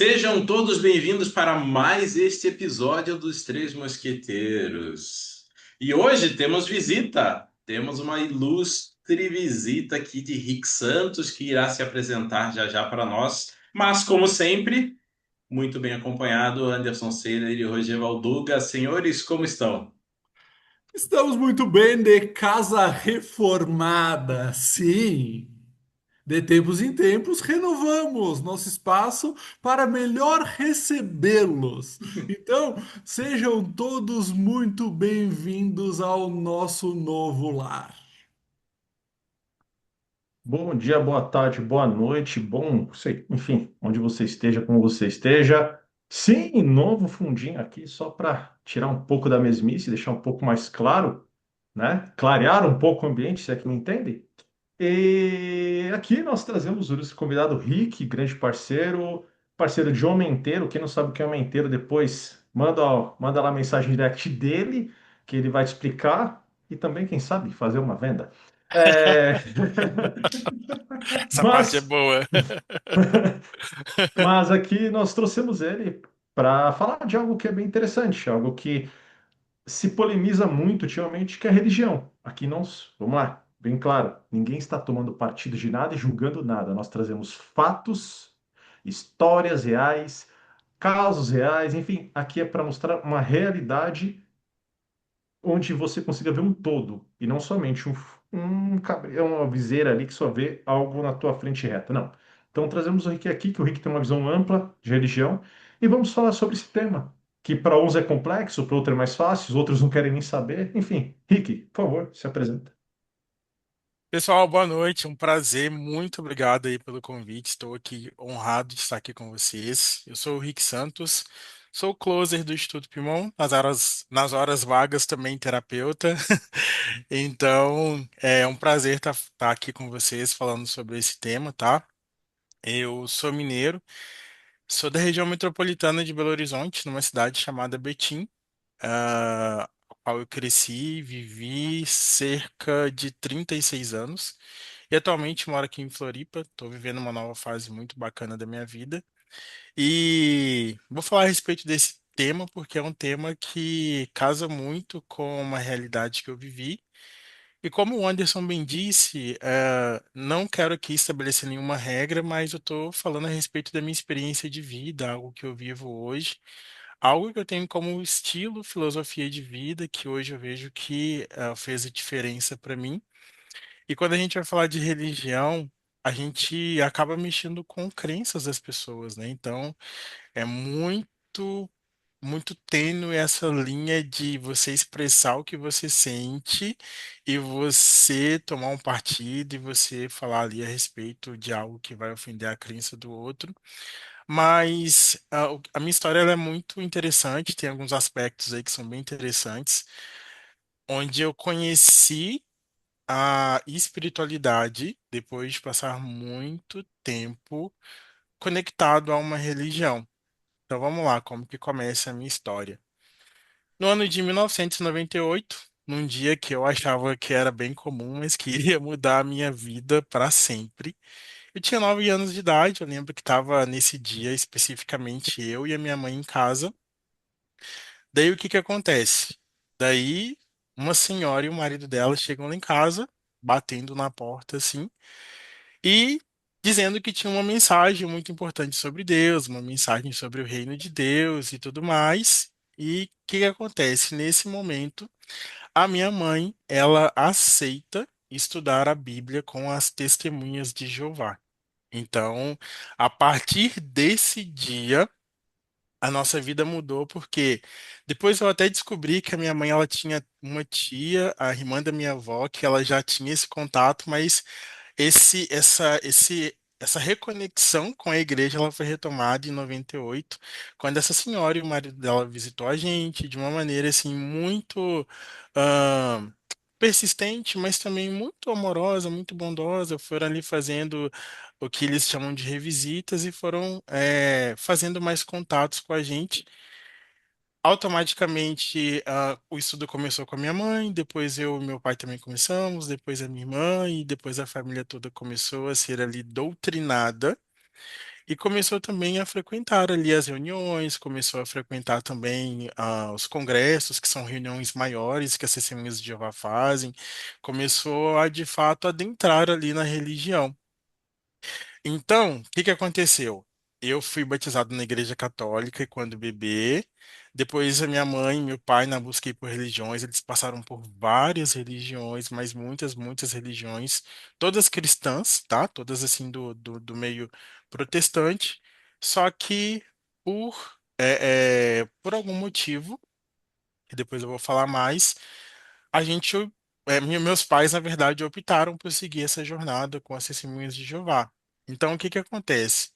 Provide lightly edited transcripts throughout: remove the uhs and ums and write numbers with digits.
Sejam todos bem-vindos para mais este episódio dos Três Mosqueteiros. E hoje temos visita. Temos uma ilustre visita aqui de Rick Santos, que irá se apresentar já já para nós. Mas, como sempre, muito bem acompanhado, Anderson Seira e Roger Valduga. Senhores, como estão? Estamos muito bem de casa reformada, sim. De tempos em tempos, renovamos nosso espaço para melhor recebê-los. Então, sejam todos muito bem-vindos ao nosso novo lar. Bom dia, boa tarde, boa noite, bom, sei, enfim, onde você esteja, como você esteja. Sim, novo fundinho aqui só para tirar um pouco da mesmice, deixar um pouco mais claro, né? Clarear um pouco o ambiente, se é que me entende. E aqui nós trazemos o nosso convidado Rick, grande parceiro, parceiro de homem inteiro. Quem não sabe o que é homem inteiro, depois manda lá a mensagem direct dele, que ele vai te explicar e também, quem sabe, fazer uma venda. É... Essa parte é Mas, boa. mas aqui nós trouxemos ele para falar de algo que é bem interessante, algo que se polemiza muito ultimamente, que é a religião. Aqui não, vamos lá, bem claro, ninguém está tomando partido de nada e julgando nada. Nós trazemos fatos, histórias reais, casos reais, enfim, aqui é para mostrar uma realidade onde você consiga ver um todo e não somente uma viseira ali que só vê algo na tua frente reta. Não. Então trazemos o Rick aqui, que o Rick tem uma visão ampla de religião, e vamos falar sobre esse tema, que para uns é complexo, para outros é mais fácil, os outros não querem nem saber. Enfim, Rick, por favor, se apresenta. Pessoal, boa noite. Um prazer. Muito obrigado aí pelo convite. Estou aqui honrado de estar aqui com vocês. Eu sou o Rick Santos, sou o closer do Instituto Pimon, nas horas vagas também terapeuta. Então, é um prazer estar aqui com vocês falando sobre esse tema, tá? Eu sou mineiro, sou da região metropolitana de Belo Horizonte, numa cidade chamada Betim. A qual eu cresci, vivi cerca de 36 anos e atualmente moro aqui em Floripa. Estou vivendo uma nova fase muito bacana da minha vida e vou falar a respeito desse tema porque é um tema que casa muito com uma realidade que eu vivi. E como o Anderson bem disse, não quero aqui estabelecer nenhuma regra, mas eu estou falando a respeito da minha experiência de vida, algo que eu vivo hoje. Algo que eu tenho como estilo, filosofia de vida, que hoje eu vejo que fez a diferença para mim. E quando a gente vai falar de religião, a gente acaba mexendo com crenças das pessoas, né? Então, é muito tênue essa linha de você expressar o que você sente e você tomar um partido e você falar ali a respeito de algo que vai ofender a crença do outro. Mas a minha história ela é muito interessante, tem alguns aspectos aí que são bem interessantes, onde eu conheci a espiritualidade depois de passar muito tempo conectado a uma religião. Então vamos lá, como que começa a minha história. No ano de 1998, num dia que eu achava que era bem comum, mas que iria mudar a minha vida para sempre. Eu tinha 9 anos de idade, eu lembro que estava nesse dia especificamente eu e a minha mãe em casa. Daí o que que acontece? Daí uma senhora e o marido dela chegam lá em casa, batendo na porta assim, e dizendo que tinha uma mensagem muito importante sobre Deus, uma mensagem sobre o reino de Deus e tudo mais. E o que que acontece? Nesse momento, a minha mãe, ela aceita estudar a Bíblia com as testemunhas de Jeová. Então, a partir desse dia, a nossa vida mudou porque depois eu até descobri que a minha mãe ela tinha uma tia, a irmã da minha avó, que ela já tinha esse contato, mas essa reconexão com a igreja ela foi retomada em 98, quando essa senhora e o marido dela visitou a gente de uma maneira assim muito ah, persistente, mas também muito amorosa, muito bondosa. Foram ali fazendo o que eles chamam de revisitas e foram fazendo mais contatos com a gente. Automaticamente, o estudo começou com a minha mãe, depois eu e meu pai também começamos, depois a minha irmã e depois a família toda começou a ser ali doutrinada. e começou também a frequentar ali as reuniões, começou a frequentar também os congressos, que são reuniões maiores que as testemunhas de Jeová fazem, começou a de fato adentrar ali na religião. Então, o que que aconteceu? Eu fui batizado na Igreja Católica e quando bebê. Depois a minha mãe e meu pai, na busca aí por religiões, eles passaram por várias religiões, mas muitas, muitas religiões, todas cristãs, tá? Todas assim do meio protestante. Só que por, por algum motivo, que depois eu vou falar mais, a gente, meus pais, na verdade, optaram por seguir essa jornada com as Testemunhas de Jeová. Então, o que que acontece?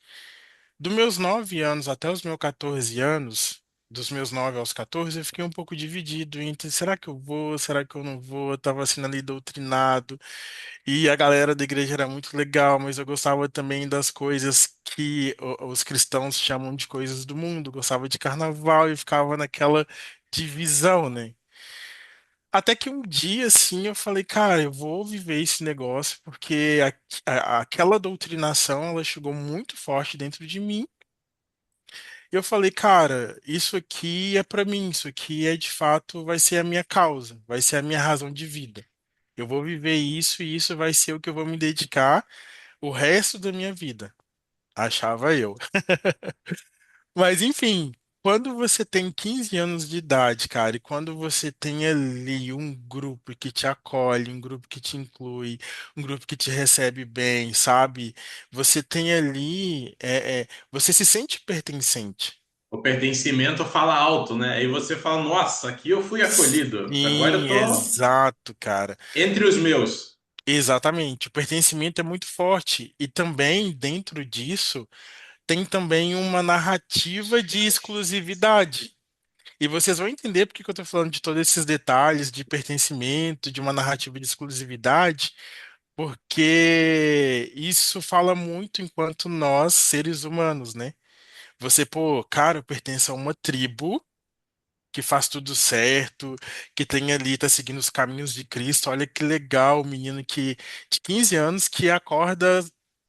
Dos meus 9 anos até os meus 14 anos, dos meus 9 aos 14, eu fiquei um pouco dividido entre será que eu vou, será que eu não vou? Eu tava assim ali doutrinado, e a galera da igreja era muito legal, mas eu gostava também das coisas que os cristãos chamam de coisas do mundo, gostava de carnaval e ficava naquela divisão, né? Até que um dia, assim, eu falei, cara, eu vou viver esse negócio, porque aquela doutrinação, ela chegou muito forte dentro de mim. E eu falei, cara, isso aqui é pra mim, isso aqui é de fato, vai ser a minha causa, vai ser a minha razão de vida. Eu vou viver isso e isso vai ser o que eu vou me dedicar o resto da minha vida. Achava eu. Mas enfim, quando você tem 15 anos de idade, cara, e quando você tem ali um grupo que te acolhe, um grupo que te inclui, um grupo que te recebe bem, sabe? Você tem ali, você se sente pertencente. O pertencimento fala alto, né? Aí você fala, nossa, aqui eu fui acolhido. Agora eu Sim, tô exato, cara. entre os meus. Exatamente. O pertencimento é muito forte. E também, dentro disso, tem também uma narrativa de exclusividade. E vocês vão entender porque que eu estou falando de todos esses detalhes de pertencimento, de uma narrativa de exclusividade, porque isso fala muito enquanto nós, seres humanos, né? Você, pô, cara, eu pertenço a uma tribo que faz tudo certo, que tem ali, tá seguindo os caminhos de Cristo. Olha que legal, o menino que de 15 anos que acorda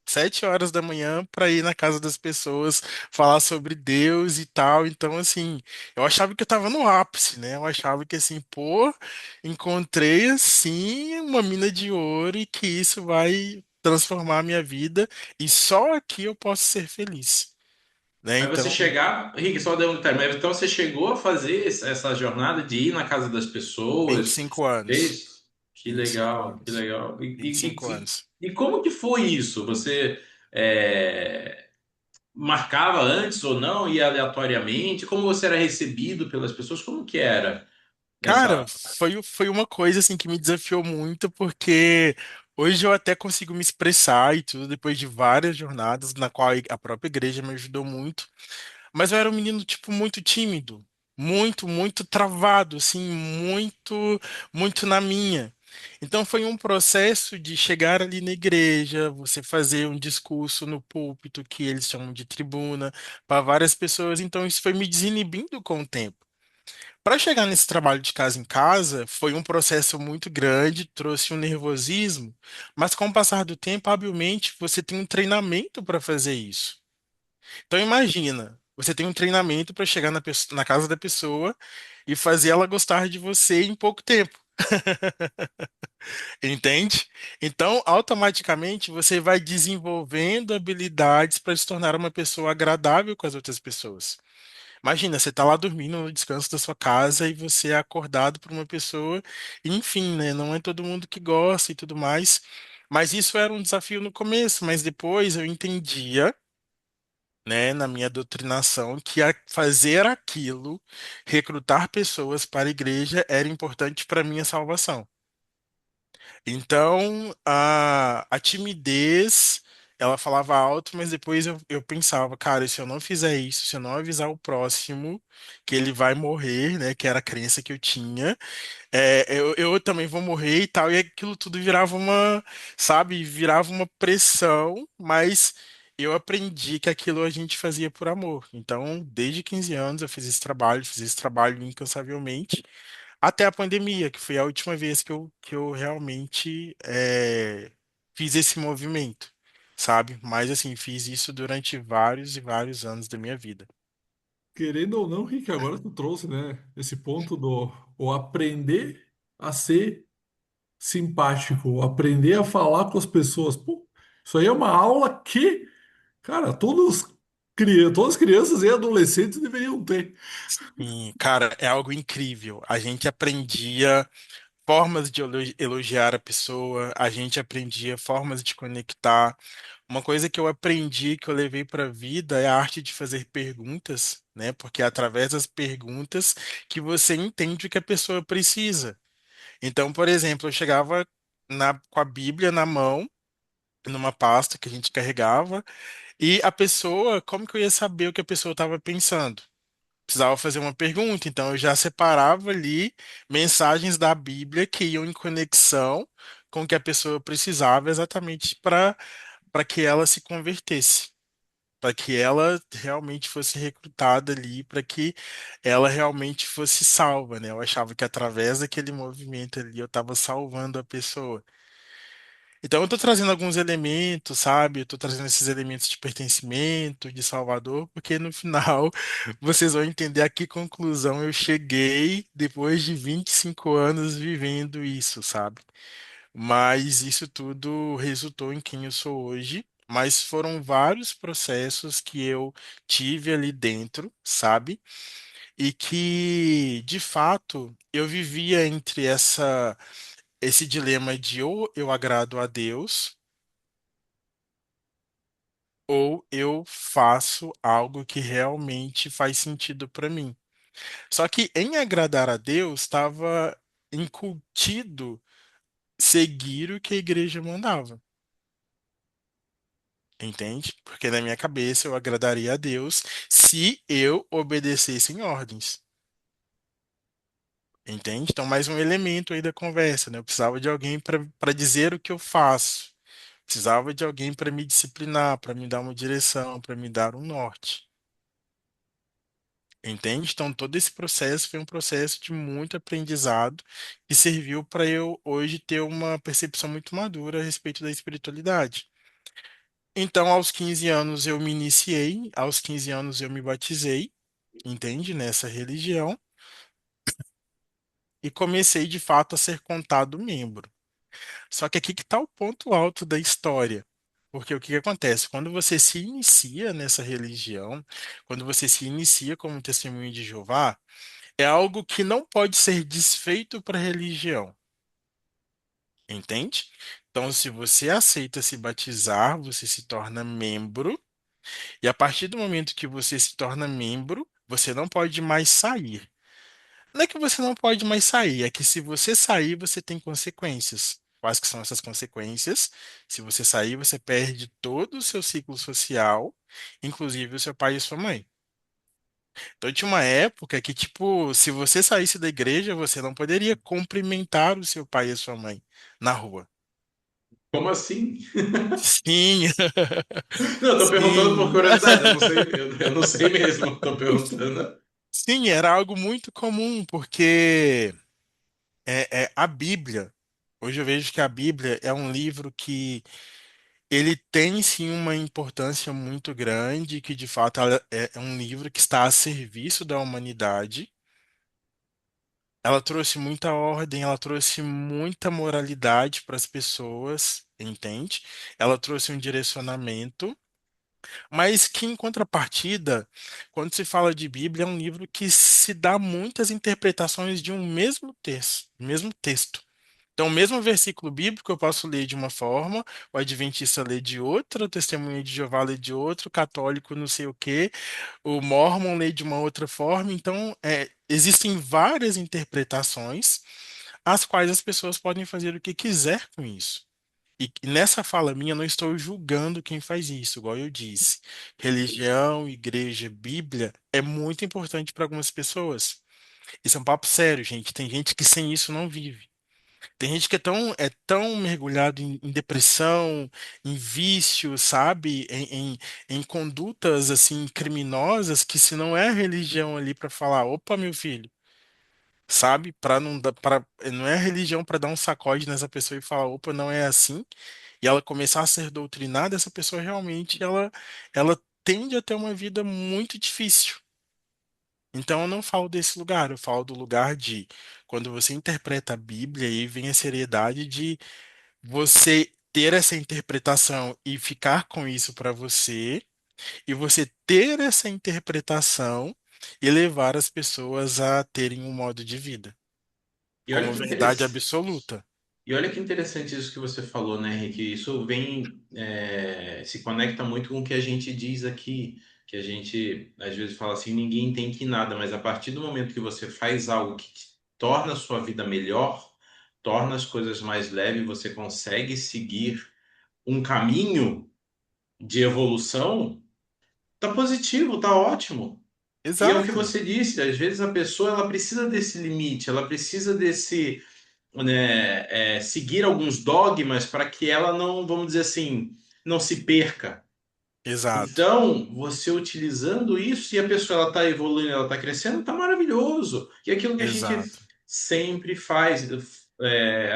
7 horas da manhã para ir na casa das pessoas falar sobre Deus e tal. Então, assim, eu achava que eu tava no ápice, né? Eu achava que assim, pô, encontrei assim uma mina de ouro e que isso vai transformar a minha vida e só aqui eu posso ser feliz, né? Mas você Então, chegar, Rick, só deu um detalhe, mas então você chegou a fazer essa jornada de ir na casa das vinte e pessoas, cinco anos. fez? Que 25 legal, que anos. legal. 25 anos. E como que foi isso? Você marcava antes ou não, ia aleatoriamente? Como você era recebido pelas pessoas? Como que era Cara, essa... foi uma coisa assim que me desafiou muito, porque hoje eu até consigo me expressar e tudo depois de várias jornadas na qual a própria igreja me ajudou muito. Mas eu era um menino tipo muito tímido, muito, muito travado, assim, muito, muito na minha. Então foi um processo de chegar ali na igreja, você fazer um discurso no púlpito que eles chamam de tribuna para várias pessoas. Então isso foi me desinibindo com o tempo. Para chegar nesse trabalho de casa em casa, foi um processo muito grande, trouxe um nervosismo, mas com o passar do tempo, habilmente, você tem um treinamento para fazer isso. Então imagina, você tem um treinamento para chegar na casa da pessoa e fazer ela gostar de você em pouco tempo, entende? Então, automaticamente, você vai desenvolvendo habilidades para se tornar uma pessoa agradável com as outras pessoas. Imagina, você tá lá dormindo no descanso da sua casa e você é acordado por uma pessoa, e, enfim, né? Não é todo mundo que gosta e tudo mais. Mas isso era um desafio no começo, mas depois eu entendia, né, na minha doutrinação, que fazer aquilo, recrutar pessoas para a igreja, era importante para a minha salvação. Então, a timidez, ela falava alto, mas depois eu pensava, cara, se eu não fizer isso, se eu não avisar o próximo que ele vai morrer, né, que era a crença que eu tinha, eu também vou morrer e tal, e aquilo tudo virava uma, sabe, virava uma pressão, mas eu aprendi que aquilo a gente fazia por amor. Então, desde 15 anos eu fiz esse trabalho incansavelmente. Até a pandemia, que foi a última vez que eu realmente fiz esse movimento, sabe? Mas assim, fiz isso durante vários e vários anos da minha vida. Querendo ou não, Rick, agora tu trouxe, né, esse ponto do o aprender a ser simpático, o aprender a falar com as pessoas. Pô, isso aí é uma aula que, cara, todas as crianças e adolescentes deveriam ter. E, cara, é algo incrível. A gente aprendia formas de elogiar a pessoa, a gente aprendia formas de conectar. Uma coisa que eu aprendi, que eu levei para a vida, é a arte de fazer perguntas, né? Porque é através das perguntas que você entende o que a pessoa precisa. Então, por exemplo, eu chegava com a Bíblia na mão, numa pasta que a gente carregava, e a pessoa, como que eu ia saber o que a pessoa estava pensando? Precisava fazer uma pergunta, então eu já separava ali mensagens da Bíblia que iam em conexão com o que a pessoa precisava exatamente para que ela se convertesse, para que ela realmente fosse recrutada ali, para que ela realmente fosse salva, né? Eu achava que através daquele movimento ali eu estava salvando a pessoa. Então, eu tô trazendo alguns elementos, sabe? Eu tô trazendo esses elementos de pertencimento, de Salvador, porque no final vocês vão entender a que conclusão eu cheguei depois de 25 anos vivendo isso, sabe? Mas isso tudo resultou em quem eu sou hoje. Mas foram vários processos que eu tive ali dentro, sabe? E que, de fato, eu vivia entre esse dilema de ou eu agrado a Deus ou eu faço algo que realmente faz sentido para mim. Só que em agradar a Deus estava incutido seguir o que a igreja mandava, entende? Porque na minha cabeça eu agradaria a Deus se eu obedecesse em ordens. Entende? Então, mais um elemento aí da conversa, né? Eu precisava de alguém para dizer o que eu faço. Precisava de alguém para me disciplinar, para me dar uma direção, para me dar um norte. Entende? Então, todo esse processo foi um processo de muito aprendizado que serviu para eu hoje ter uma percepção muito madura a respeito da espiritualidade. Então, aos 15 anos eu me iniciei, aos 15 anos eu me batizei, entende? Nessa religião, e comecei de fato a ser contado membro. Só que aqui que está o ponto alto da história. Porque o que que acontece? Quando você se inicia nessa religião, quando você se inicia como testemunho de Jeová, é algo que não pode ser desfeito para a religião, entende? Então, se você aceita se batizar, você se torna membro, e a partir do momento que você se torna membro, você não pode mais sair. Não é que você não pode mais sair, é que se você sair, você tem consequências. Quais que são essas consequências? Se você sair, você perde todo o seu ciclo social, inclusive o seu pai e sua mãe. Então tinha uma época que, tipo, se você saísse da igreja, você não poderia cumprimentar o seu pai e a sua mãe na rua. Como assim? Sim, Não, eu tô perguntando por sim. curiosidade, eu não sei mesmo, tô perguntando. Sim, era algo muito comum, porque é a Bíblia. Hoje eu vejo que a Bíblia é um livro que ele tem sim uma importância muito grande, que de fato ela é um livro que está a serviço da humanidade. Ela trouxe muita ordem, ela trouxe muita moralidade para as pessoas, entende? Ela trouxe um direcionamento, mas que em contrapartida, quando se fala de Bíblia, é um livro que se dá muitas interpretações de um mesmo texto. Então, o mesmo versículo bíblico eu posso ler de uma forma, o adventista lê de outra, o testemunho de Jeová lê de outro, o católico não sei o quê, o Mormon lê de uma outra forma. Então, existem várias interpretações, as quais as pessoas podem fazer o que quiser com isso. E nessa fala minha, eu não estou julgando quem faz isso, igual eu disse. Religião, igreja, Bíblia é muito importante para algumas pessoas. Isso é um papo sério, gente. Tem gente que sem isso não vive. Tem gente que é tão mergulhado em depressão, em vício, sabe? Em condutas assim criminosas que se não é a religião ali para falar, opa, meu filho, sabe? Para não dar, para não é a religião para dar um sacode nessa pessoa e falar, opa, não é assim. e ela começar a ser doutrinada, essa pessoa realmente ela tende a ter uma vida muito difícil. Então eu não falo desse lugar, eu falo do lugar de quando você interpreta a Bíblia e vem a seriedade de você ter essa interpretação e ficar com isso para você, e você ter essa interpretação e levar as pessoas a terem um modo de vida E olha como que verdade interessante. absoluta. E olha que interessante isso que você falou, né, Henrique? Isso vem, se conecta muito com o que a gente diz aqui, que a gente às vezes fala assim, ninguém tem que nada, mas a partir do momento que você faz algo que torna a sua vida melhor, torna as coisas mais leves, você consegue seguir um caminho de evolução, tá positivo, tá ótimo. E é o que Exato, você disse, às vezes a pessoa ela precisa desse limite, ela precisa desse, né, seguir alguns dogmas para que ela não, vamos dizer assim, não se perca. exato, Então, você utilizando isso e a pessoa ela está evoluindo, ela está crescendo, está maravilhoso. E aquilo que a gente exato, sempre faz,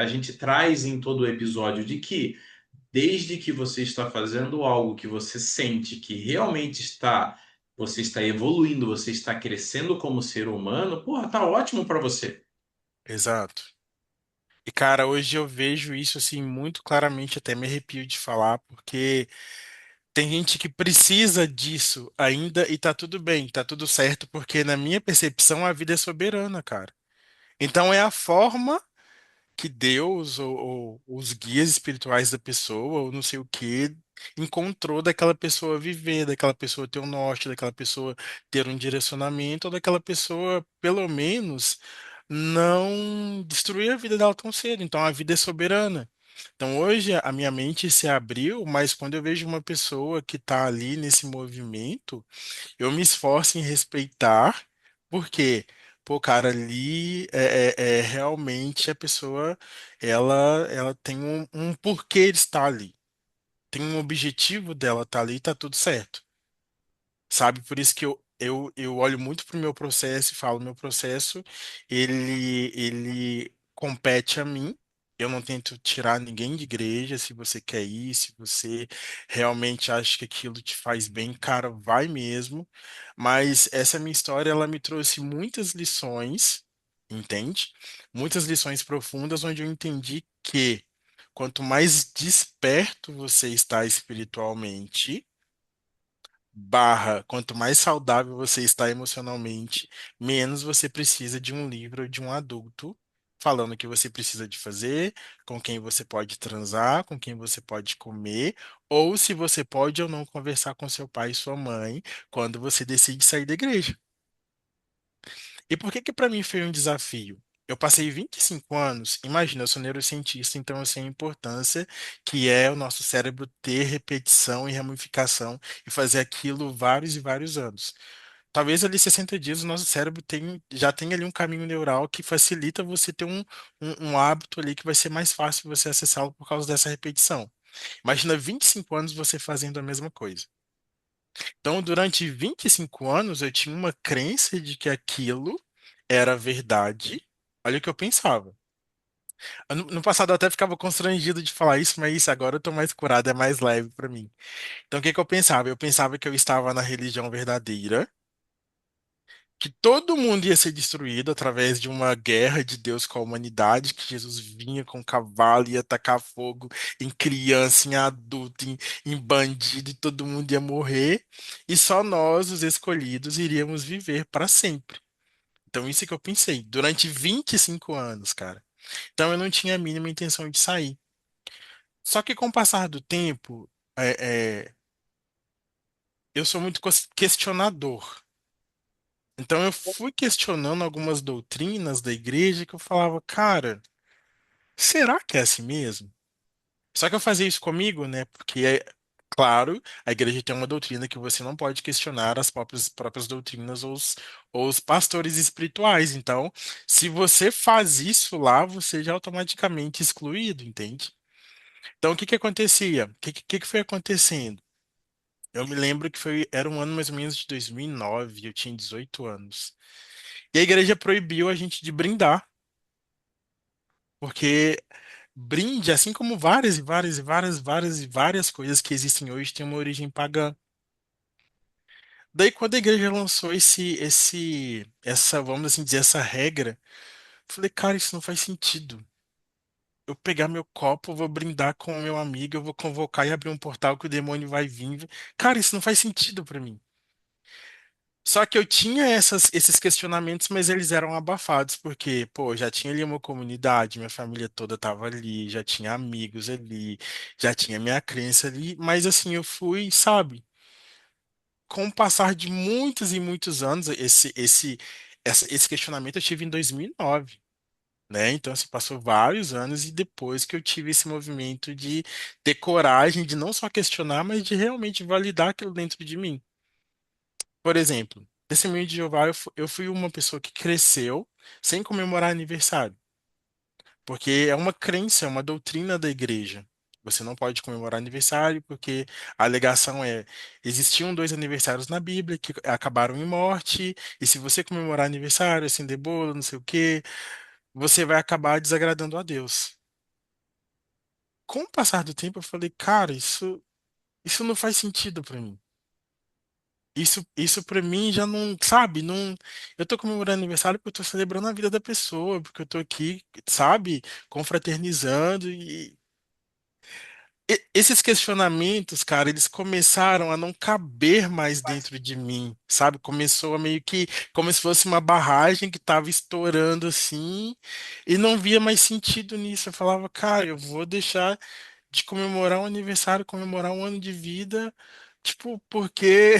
a gente traz em todo o episódio de que desde que você está fazendo algo que você sente que realmente você está evoluindo, você está crescendo como ser humano, porra, tá ótimo para você. exato. E cara, hoje eu vejo isso assim muito claramente, até me arrepio de falar, porque tem gente que precisa disso ainda e tá tudo bem, tá tudo certo, porque na minha percepção a vida é soberana, cara. Então é a forma que Deus ou os guias espirituais da pessoa, ou não sei o que, encontrou daquela pessoa viver, daquela pessoa ter um norte, daquela pessoa ter um direcionamento, ou daquela pessoa, pelo menos, não destruir a vida dela tão cedo. Então a vida é soberana. Então hoje a minha mente se abriu, mas quando eu vejo uma pessoa que está ali nesse movimento, eu me esforço em respeitar, porque, pô, cara, ali realmente a pessoa ela tem um porquê de estar ali, tem um objetivo dela estar ali e tá tudo certo. Sabe? Por isso que eu olho muito pro meu processo e falo, meu processo, ele compete a mim. Eu não tento tirar ninguém de igreja. Se você quer ir, se você realmente acha que aquilo te faz bem, cara, vai mesmo. Mas essa minha história, ela me trouxe muitas lições, entende? Muitas lições profundas, onde eu entendi que quanto mais desperto você está espiritualmente, barra, quanto mais saudável você está emocionalmente, menos você precisa de um livro ou de um adulto falando o que você precisa de fazer, com quem você pode transar, com quem você pode comer, ou se você pode ou não conversar com seu pai e sua mãe quando você decide sair da igreja. E por que que para mim foi um desafio? Eu passei 25 anos, imagina, eu sou neurocientista, então eu sei a importância que é o nosso cérebro ter repetição e ramificação e fazer aquilo vários e vários anos. Talvez ali 60 dias o nosso cérebro já tem ali um caminho neural que facilita você ter um hábito ali que vai ser mais fácil você acessá-lo por causa dessa repetição. Imagina 25 anos você fazendo a mesma coisa. Então, durante 25 anos, eu tinha uma crença de que aquilo era verdade. Olha o que eu pensava. No passado eu até ficava constrangido de falar isso, mas isso agora eu tô mais curado, é mais leve pra mim. Então, o que que eu pensava? Eu pensava que eu estava na religião verdadeira, que todo mundo ia ser destruído através de uma guerra de Deus com a humanidade, que Jesus vinha com um cavalo, ia tacar fogo em criança, em adulto, em bandido, e todo mundo ia morrer, e só nós, os escolhidos, iríamos viver para sempre. Então, isso é que eu pensei, durante 25 anos, cara. Então, eu não tinha a mínima intenção de sair. Só que com o passar do tempo, eu sou muito questionador. Então eu fui questionando algumas doutrinas da igreja que eu falava, cara, será que é assim mesmo? Só que eu fazia isso comigo, né? Porque, claro, a igreja tem uma doutrina que você não pode questionar as próprias doutrinas ou os pastores espirituais. Então, se você faz isso lá, você já é automaticamente excluído, entende? Então, o que que acontecia? O que que foi acontecendo? Eu me lembro que era um ano mais ou menos de 2009, eu tinha 18 anos. E a igreja proibiu a gente de brindar, porque brinde, assim como várias e várias e várias, várias e várias coisas que existem hoje, têm uma origem pagã. Daí, quando a igreja lançou vamos assim dizer, essa regra, eu falei, cara, isso não faz sentido. Eu pegar meu copo, vou brindar com o meu amigo, eu vou convocar e abrir um portal que o demônio vai vir. Cara, isso não faz sentido pra mim. Só que eu tinha esses questionamentos, mas eles eram abafados, porque, pô, já tinha ali uma comunidade, minha família toda tava ali, já tinha amigos ali, já tinha minha crença ali, mas assim, eu fui, sabe, com o passar de muitos e muitos anos, esse questionamento eu tive em 2009. Né? Então, assim, passou vários anos e depois que eu tive esse movimento de ter coragem de não só questionar, mas de realmente validar aquilo dentro de mim. Por exemplo, Testemunho de Jeová, eu fui uma pessoa que cresceu sem comemorar aniversário, porque é uma crença, é uma doutrina da igreja. Você não pode comemorar aniversário porque a alegação é: existiam dois aniversários na Bíblia que acabaram em morte, e se você comemorar aniversário, acender bolo, não sei o quê, você vai acabar desagradando a Deus. Com o passar do tempo, eu falei, cara, isso não faz sentido pra mim. Isso para mim já não, sabe, não, eu tô comemorando aniversário porque eu tô celebrando a vida da pessoa, porque eu tô aqui, sabe, confraternizando esses questionamentos, cara, eles começaram a não caber mais dentro de mim, sabe? Começou a meio que como se fosse uma barragem que tava estourando assim, e não via mais sentido nisso. Eu falava, cara, eu vou deixar de comemorar um aniversário, comemorar um ano de vida, tipo, porque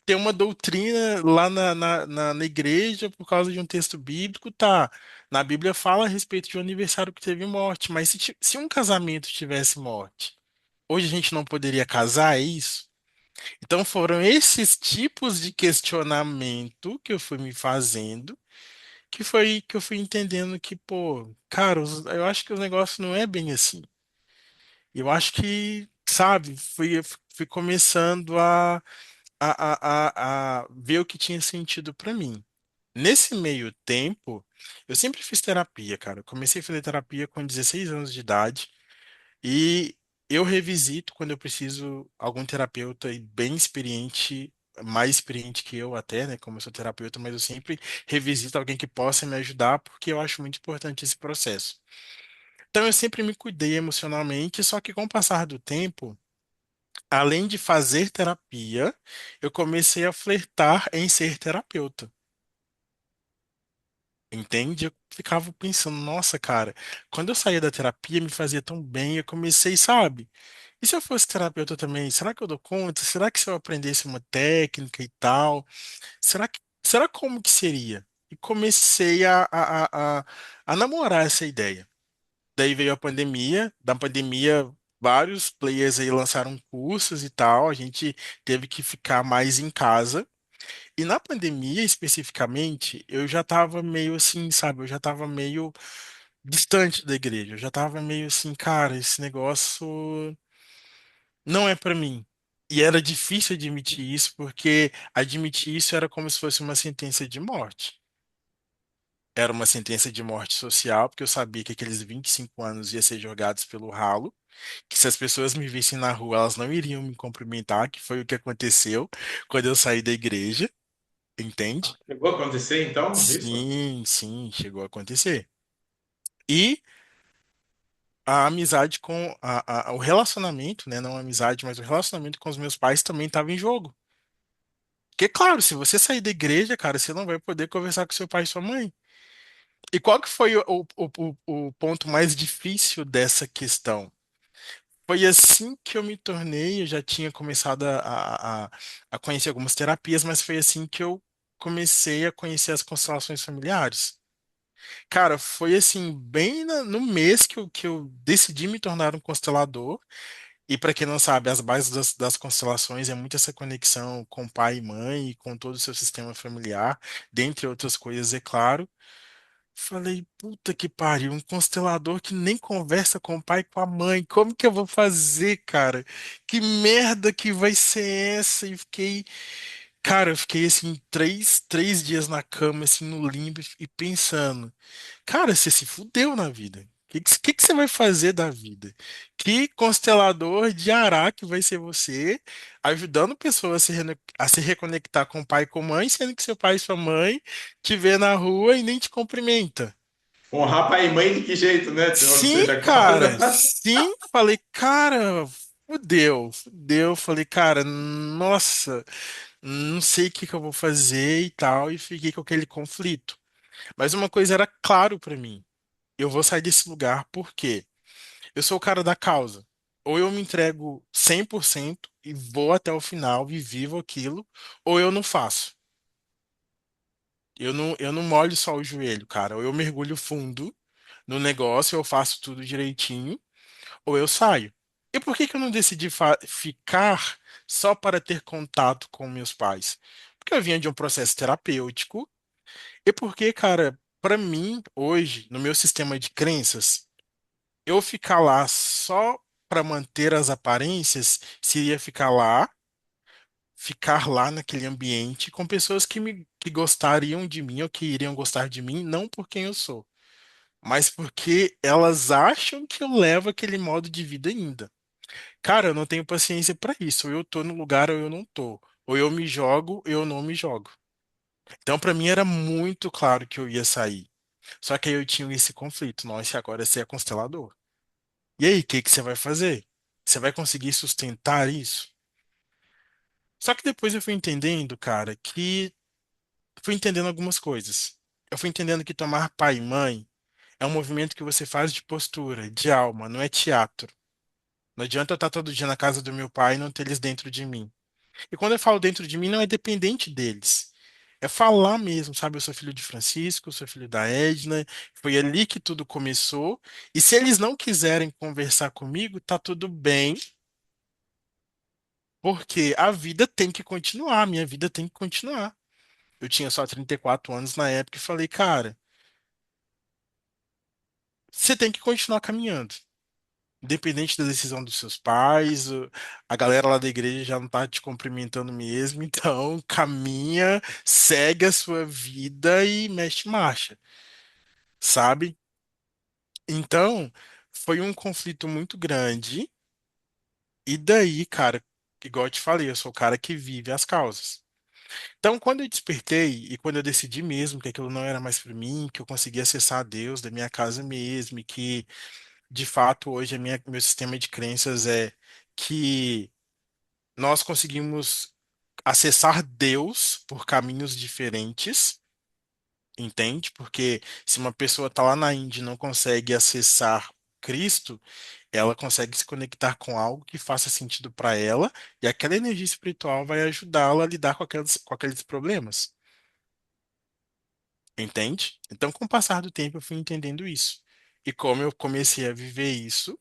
tem uma doutrina lá na igreja por causa de um texto bíblico, tá? Na Bíblia fala a respeito de um aniversário que teve morte, mas se um casamento tivesse morte, hoje a gente não poderia casar, é isso? Então foram esses tipos de questionamento que eu fui me fazendo, que foi que eu fui entendendo que, pô, cara, eu acho que o negócio não é bem assim. Eu acho que, sabe, fui começando a ver o que tinha sentido pra mim. Nesse meio tempo, eu sempre fiz terapia, cara. Eu comecei a fazer terapia com 16 anos de idade e eu revisito quando eu preciso algum terapeuta bem experiente, mais experiente que eu até, né, como eu sou terapeuta, mas eu sempre revisito alguém que possa me ajudar porque eu acho muito importante esse processo. Então eu sempre me cuidei emocionalmente, só que com o passar do tempo, além de fazer terapia, eu comecei a flertar em ser terapeuta. Entende? Eu ficava pensando, nossa, cara, quando eu saía da terapia me fazia tão bem, eu comecei, sabe? E se eu fosse terapeuta também, será que eu dou conta? Será que se eu aprendesse uma técnica e tal, será como que seria? E comecei a namorar essa ideia. Daí veio a pandemia, da pandemia vários players aí lançaram cursos e tal, a gente teve que ficar mais em casa. E na pandemia, especificamente, eu já tava meio assim, sabe? Eu já tava meio distante da igreja. Eu já tava meio assim, cara, esse negócio não é pra mim. E era difícil admitir isso, porque admitir isso era como se fosse uma sentença de morte. Era uma sentença de morte social, porque eu sabia que aqueles 25 anos ia ser jogados pelo ralo, que se as pessoas me vissem na rua, elas não iriam me cumprimentar, que foi o que aconteceu quando eu saí da igreja, entende? Chegou a acontecer então isso? Sim, sim, chegou a acontecer. E a amizade com o relacionamento, né? Não a amizade, mas o relacionamento com os meus pais também estava em jogo. Porque, claro, se você sair da igreja, cara, você não vai poder conversar com seu pai e sua mãe. E qual que foi o ponto mais difícil dessa questão? Foi assim que eu me tornei, eu já tinha começado a conhecer algumas terapias, mas foi assim que eu comecei a conhecer as constelações familiares. Cara, foi assim, bem no mês que eu decidi me tornar um constelador. E para quem não sabe, as bases das constelações é muito essa conexão com pai e mãe e com todo o seu sistema familiar, dentre outras coisas, é claro. Falei, puta que pariu, um constelador que nem conversa com o pai e com a mãe. Como que eu vou fazer, cara? Que merda que vai ser essa? E fiquei, cara, eu fiquei assim, três dias na cama, assim, no limbo e pensando, cara, você se fudeu na vida. que você vai fazer da vida? Que constelador de Araque vai ser você, ajudando pessoas a se reconectar com o pai e com a mãe, sendo que seu pai e sua mãe te vê na rua e nem te cumprimenta? Honrar pai e mãe de que jeito, né? Ou Sim, seja, cara, cara. sim. Falei, cara, fudeu, fudeu. Falei, cara, nossa, não sei o que que eu vou fazer e tal, e fiquei com aquele conflito. Mas uma coisa era claro pra mim. Eu vou sair desse lugar porque eu sou o cara da causa. Ou eu me entrego 100% e vou até o final e vivo aquilo, ou eu não faço. Eu não molho só o joelho, cara. Ou eu mergulho fundo no negócio, eu faço tudo direitinho, ou eu saio. E por que que eu não decidi ficar só para ter contato com meus pais? Porque eu vinha de um processo terapêutico, e porque, cara, para mim, hoje, no meu sistema de crenças, eu ficar lá só para manter as aparências seria ficar lá naquele ambiente com pessoas que gostariam de mim ou que iriam gostar de mim, não por quem eu sou, mas porque elas acham que eu levo aquele modo de vida ainda. Cara, eu não tenho paciência para isso. Ou eu tô no lugar ou eu não tô. Ou eu me jogo ou eu não me jogo. Então, para mim era muito claro que eu ia sair. Só que aí eu tinha esse conflito. Nossa, agora você é constelador. E aí, o que que você vai fazer? Você vai conseguir sustentar isso? Só que depois eu fui entendendo, cara, que fui entendendo algumas coisas. Eu fui entendendo que tomar pai e mãe é um movimento que você faz de postura, de alma, não é teatro. Não adianta eu estar todo dia na casa do meu pai e não ter eles dentro de mim. E quando eu falo dentro de mim, não é dependente deles. É falar mesmo, sabe? Eu sou filho de Francisco, eu sou filho da Edna, foi ali que tudo começou. E se eles não quiserem conversar comigo, tá tudo bem, porque a vida tem que continuar, a minha vida tem que continuar. Eu tinha só 34 anos na época e falei, cara, você tem que continuar caminhando. Independente da decisão dos seus pais, a galera lá da igreja já não tá te cumprimentando mesmo, então caminha, segue a sua vida e mexe marcha, sabe? Então, foi um conflito muito grande, e daí, cara, igual eu te falei, eu sou o cara que vive as causas. Então, quando eu despertei e quando eu decidi mesmo que aquilo não era mais para mim, que eu conseguia acessar a Deus da minha casa mesmo, e que de fato hoje meu sistema de crenças é que nós conseguimos acessar Deus por caminhos diferentes, entende? Porque se uma pessoa está lá na Índia e não consegue acessar Cristo, ela consegue se conectar com algo que faça sentido para ela, e aquela energia espiritual vai ajudá-la a lidar com aqueles problemas, entende? Então, com o passar do tempo, eu fui entendendo isso. E como eu comecei a viver isso,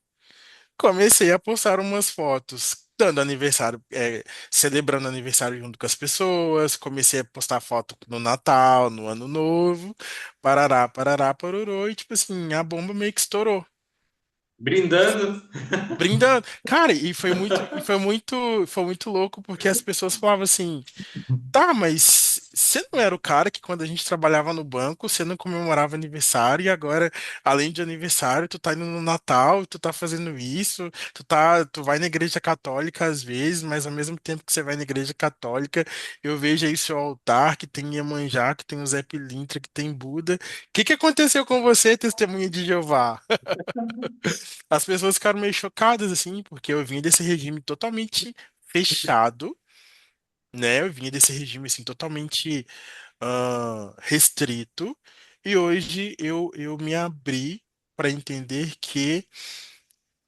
comecei a postar umas fotos dando aniversário, celebrando aniversário junto com as pessoas. Comecei a postar foto no Natal, no Ano Novo, parará, parará, pororô, e tipo assim, a bomba meio que estourou. Brindando. Brindando. Cara, foi muito louco porque as pessoas falavam assim. Tá, mas você não era o cara que quando a gente trabalhava no banco, você não comemorava aniversário e agora, além de aniversário, tu tá indo no Natal, tu tá fazendo isso, tu vai na igreja católica às vezes, mas ao mesmo tempo que você vai na igreja católica, eu vejo aí seu altar que tem Iemanjá, que tem o Zé Pilintra, que tem Buda. O que que aconteceu com você, testemunha de Jeová? As pessoas ficaram meio chocadas assim, porque eu vim desse regime totalmente fechado, né? Eu vinha desse regime assim totalmente restrito e hoje eu me abri para entender que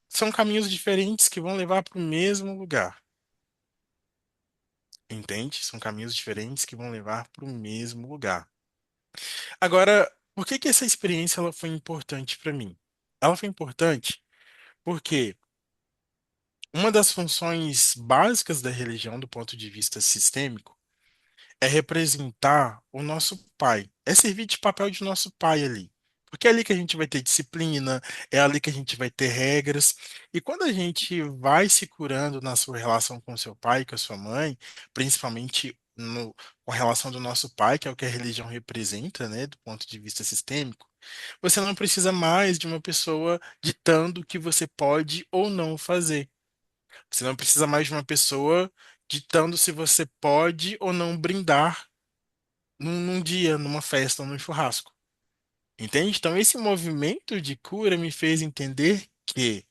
são caminhos diferentes que vão levar para o mesmo lugar, entende? São caminhos diferentes que vão levar para o mesmo lugar. Agora, por que que essa experiência ela foi importante para mim? Ela foi importante porque uma das funções básicas da religião do ponto de vista sistêmico é representar o nosso pai, é servir de papel de nosso pai ali. Porque é ali que a gente vai ter disciplina, é ali que a gente vai ter regras. E quando a gente vai se curando na sua relação com seu pai, com a sua mãe, principalmente com relação do nosso pai, que é o que a religião representa, né, do ponto de vista sistêmico, você não precisa mais de uma pessoa ditando o que você pode ou não fazer. Você não precisa mais de uma pessoa ditando se você pode ou não brindar num dia, numa festa, num churrasco. Entende? Então, esse movimento de cura me fez entender que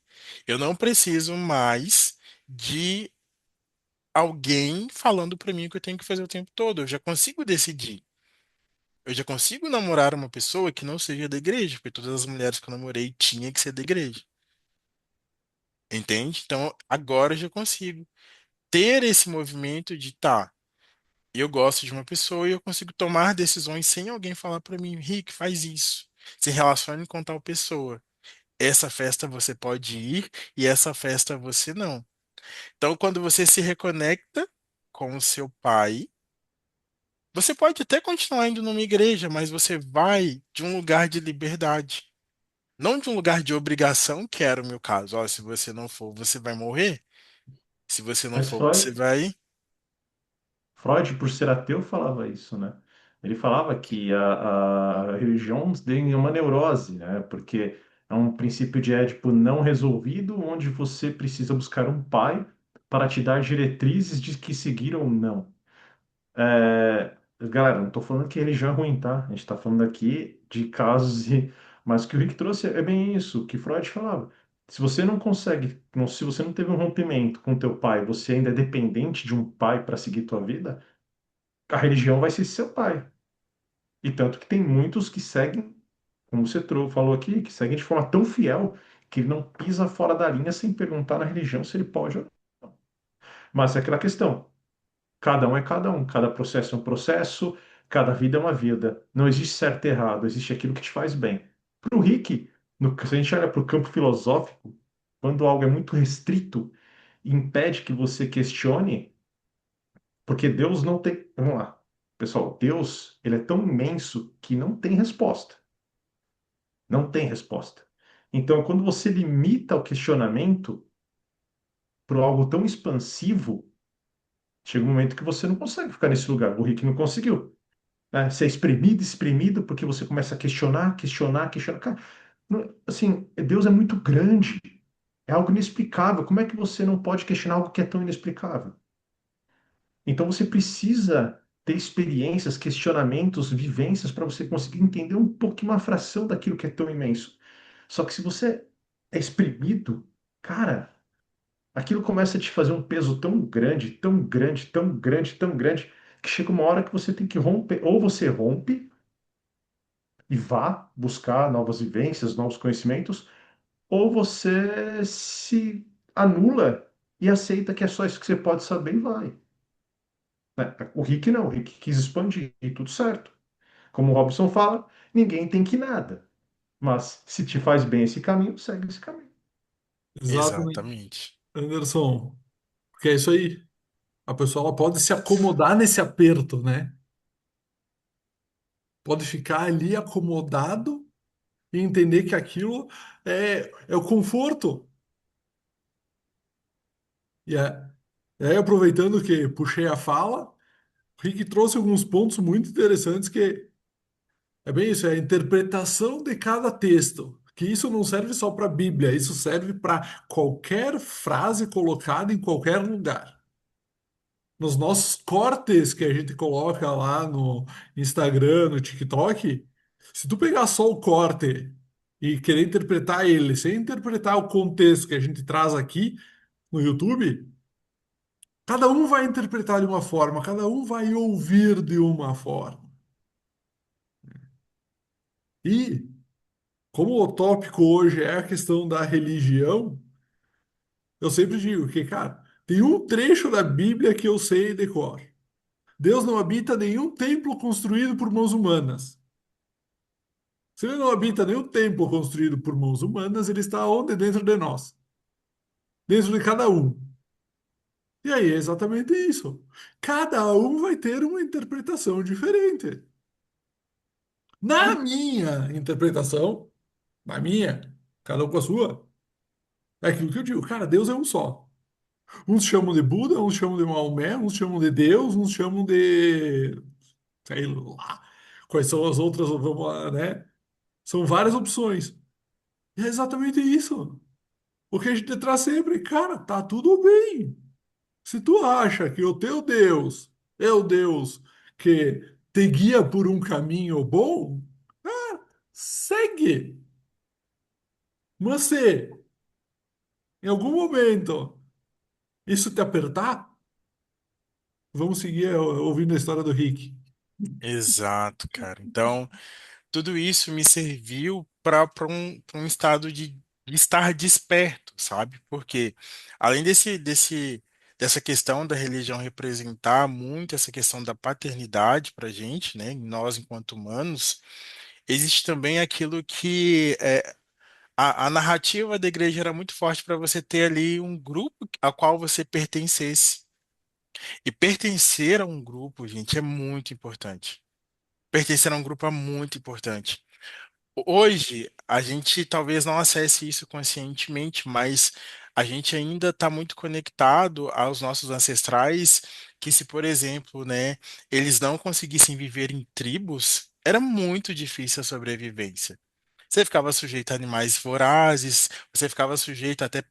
eu não preciso mais de alguém falando para mim o que eu tenho que fazer o tempo todo. Eu já consigo decidir. Eu já consigo namorar uma pessoa que não seja da igreja, porque todas as mulheres que eu namorei tinham que ser da igreja. Entende? Então, agora eu já consigo ter esse movimento de tá. Eu gosto de uma pessoa e eu consigo tomar decisões sem alguém falar para mim, Rick, faz isso. Se relacione com tal pessoa. Essa festa você pode ir e essa festa você não. Então, quando você se reconecta com o seu pai, você pode até continuar indo numa igreja, mas você vai de um lugar de liberdade, não de um lugar de obrigação, que era o meu caso. Ó, se você não for, você vai morrer. Se você não Mas for, você vai. Freud, por ser ateu, falava isso, né? Ele falava que a religião tem uma neurose, né? Porque é um princípio de Édipo não resolvido, onde você precisa buscar um pai para te dar diretrizes de que seguir ou não. Galera, não estou falando que religião é ruim, tá? A gente está falando aqui de casos e... Mas o que o Rick trouxe é bem isso, o que Freud falava. Se você não consegue, se você não teve um rompimento com teu pai, você ainda é dependente de um pai para seguir tua vida, a religião vai ser seu pai. E tanto que tem muitos que seguem, como você falou aqui, que seguem de forma tão fiel que ele não pisa fora da linha sem perguntar na religião se ele pode ou não. Mas é aquela questão. Cada um é cada um, cada processo é um processo, cada vida é uma vida. Não existe certo e errado, existe aquilo que te faz bem. Para o Rick, se a gente olha para o campo filosófico, quando algo é muito restrito e impede que você questione, porque Deus não tem. Vamos lá, pessoal, Deus, ele é tão imenso que não tem resposta. Não tem resposta. Então, quando você limita o questionamento para algo tão expansivo, chega um momento que você não consegue ficar nesse lugar. O Rick não conseguiu, né? Ser exprimido, exprimido, porque você começa a questionar, questionar, questionar. Cara, assim, Deus é muito grande, é algo inexplicável. Como é que você não pode questionar algo que é tão inexplicável? Então você precisa ter experiências, questionamentos, vivências para você conseguir entender um pouco, uma fração daquilo que é tão imenso. Só que se você é exprimido, cara, aquilo começa a te fazer um peso tão grande, tão grande, tão grande, tão grande, que chega uma hora que você tem que romper, ou você rompe e vá buscar novas vivências, novos conhecimentos, ou você se anula e aceita que é só isso que você pode saber e vai. Né? O Rick não, o Rick quis expandir e tudo certo. Como o Robson fala, ninguém tem que nada. Mas se te faz bem esse caminho, segue esse caminho. Exatamente. Exatamente. Anderson, porque é isso aí. A pessoa ela pode se acomodar nesse aperto, né? Pode ficar ali acomodado e entender que aquilo é o conforto. E aí, aproveitando que puxei a fala, o Rick trouxe alguns pontos muito interessantes que é bem isso, é a interpretação de cada texto. Que isso não serve só para a Bíblia, isso serve para qualquer frase colocada em qualquer lugar. Nos nossos cortes que a gente coloca lá no Instagram, no TikTok, se tu pegar só o corte e querer interpretar ele sem interpretar o contexto que a gente traz aqui no YouTube, cada um vai interpretar de uma forma, cada um vai ouvir de uma forma. E, como o tópico hoje é a questão da religião, eu sempre digo que, cara, tem um trecho da Bíblia que eu sei de cor. Deus não habita nenhum templo construído por mãos humanas. Se ele não habita nenhum templo construído por mãos humanas, ele está onde? Dentro de nós. Dentro de cada um. E aí é exatamente isso. Cada um vai ter uma interpretação diferente. Na minha interpretação, na minha, cada um com a sua, é aquilo que eu digo, cara, Deus é um só. Uns chamam de Buda, uns chamam de Maomé, uns chamam de Deus, uns chamam de, sei lá, quais são as outras, vamos lá, né? São várias opções. E é exatamente isso. O que a gente traz sempre, cara, tá tudo bem. Se tu acha que o teu Deus é o Deus que te guia por um caminho bom, segue. Mas se em algum momento isso te apertar, vamos seguir ouvindo a história do Rick. Exato, cara. Então, tudo isso me serviu para um estado de estar desperto, sabe? Porque além dessa questão da religião representar muito essa questão da paternidade para a gente, né? Nós, enquanto humanos, existe também aquilo que a narrativa da igreja era muito forte para você ter ali um grupo a qual você pertencesse. E pertencer a um grupo, gente, é muito importante. Pertencer a um grupo é muito importante. Hoje, a gente talvez não acesse isso conscientemente, mas a gente ainda está muito conectado aos nossos ancestrais, que se, por exemplo, né, eles não conseguissem viver em tribos, era muito difícil a sobrevivência. Você ficava sujeito a animais vorazes, você ficava sujeito até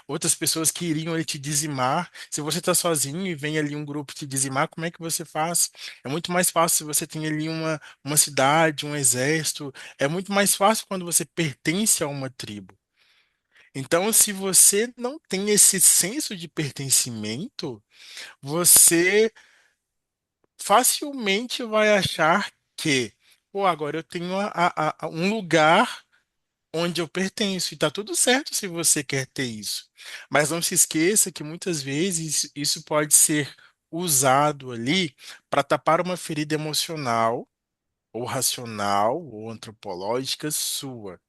outras pessoas que iriam ali te dizimar. Se você está sozinho e vem ali um grupo te dizimar, como é que você faz? É muito mais fácil se você tem ali uma cidade, um exército. É muito mais fácil quando você pertence a uma tribo. Então, se você não tem esse senso de pertencimento, você facilmente vai achar que, pô, agora eu tenho um lugar onde eu pertenço. E tá tudo certo se você quer ter isso. Mas não se esqueça que muitas vezes isso pode ser usado ali para tapar uma ferida emocional, ou racional, ou antropológica sua.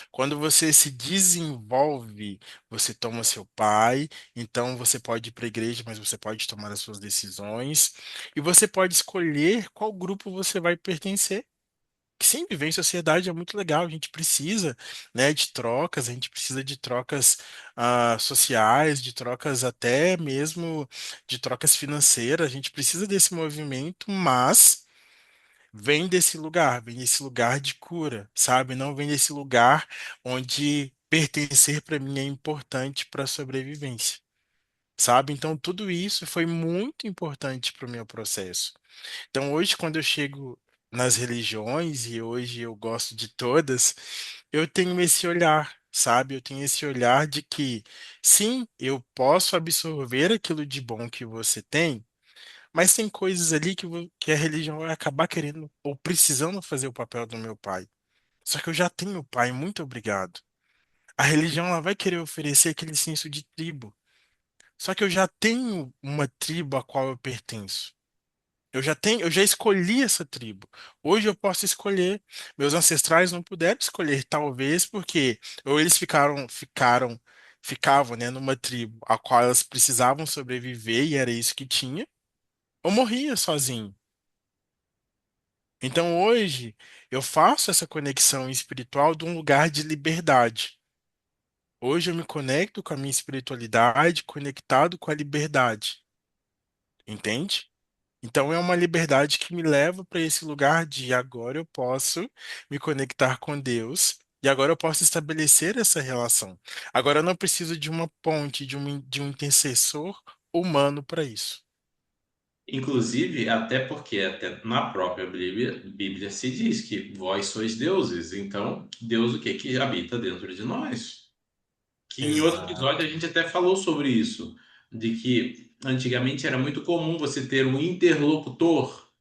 Quando você se desenvolve, você toma seu pai, então você pode ir para a igreja, mas você pode tomar as suas decisões, e você pode escolher qual grupo você vai pertencer. Que sim, viver em sociedade é muito legal. A gente precisa, né, de trocas, a gente precisa de trocas sociais, de trocas até mesmo de trocas financeiras. A gente precisa desse movimento, mas vem desse lugar de cura, sabe? Não vem desse lugar onde pertencer para mim é importante para a sobrevivência, sabe? Então tudo isso foi muito importante para o meu processo. Então, hoje, quando eu chego nas religiões, e hoje eu gosto de todas, eu tenho esse olhar, sabe? Eu tenho esse olhar de que, sim, eu posso absorver aquilo de bom que você tem, mas tem coisas ali que a religião vai acabar querendo ou precisando fazer o papel do meu pai. Só que eu já tenho o pai, muito obrigado. A religião ela vai querer oferecer aquele senso de tribo. Só que eu já tenho uma tribo a qual eu pertenço. Eu já escolhi essa tribo. Hoje eu posso escolher. Meus ancestrais não puderam escolher, talvez porque ou eles ficavam, né, numa tribo a qual elas precisavam sobreviver e era isso que tinha, ou morria sozinho. Então hoje eu faço essa conexão espiritual de um lugar de liberdade. Hoje eu me conecto com a minha espiritualidade, conectado com a liberdade, entende? Então é uma liberdade que me leva para esse lugar de agora eu posso me conectar com Deus e agora eu posso estabelecer essa relação. Agora eu não preciso de uma ponte, de um intercessor humano para isso. Inclusive, até porque até na própria Bíblia se diz que vós sois deuses. Então, Deus o que que habita dentro de nós? Que em outro episódio a Exato. gente até falou sobre isso, de que antigamente era muito comum você ter um interlocutor.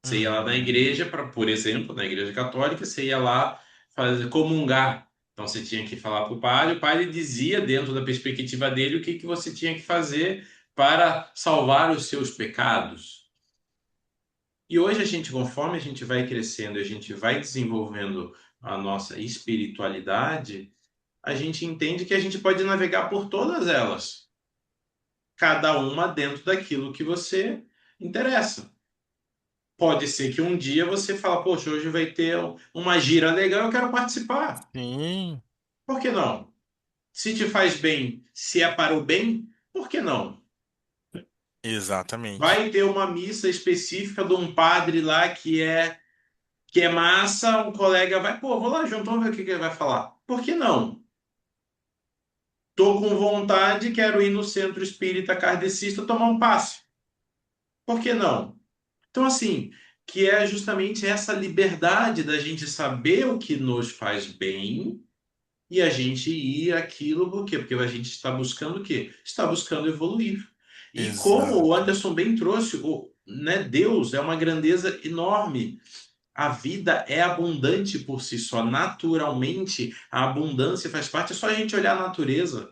Você ia lá na Uhum. igreja, para, por exemplo, na igreja católica, você ia lá fazer comungar. Então você tinha que falar para o padre dizia, dentro da perspectiva dele, o que que você tinha que fazer para salvar os seus pecados. E hoje a gente, conforme a gente vai crescendo, a gente vai desenvolvendo a nossa espiritualidade, a gente entende que a gente pode navegar por todas elas, cada uma dentro daquilo que você interessa. Pode ser que um dia você fala, poxa, hoje vai ter uma gira legal, eu quero participar. Sim, Por que não? Se te faz bem, se é para o bem, por por que não? Exatamente. Vai ter uma missa específica de um padre lá que é massa, um colega vai, pô, vou lá junto, vamos ver o que que ele vai falar. Por que não? Tô com vontade, quero ir no centro espírita kardecista tomar um passe. Por que não? Então, assim, que é justamente essa liberdade da gente saber o que nos faz bem e a gente ir aquilo, por quê? Porque a gente está buscando o quê? Está buscando evoluir. E como o Exato. Anderson bem trouxe, né, Deus é uma grandeza enorme. A vida é abundante por si só. Naturalmente, a abundância faz parte. É só a gente olhar a natureza.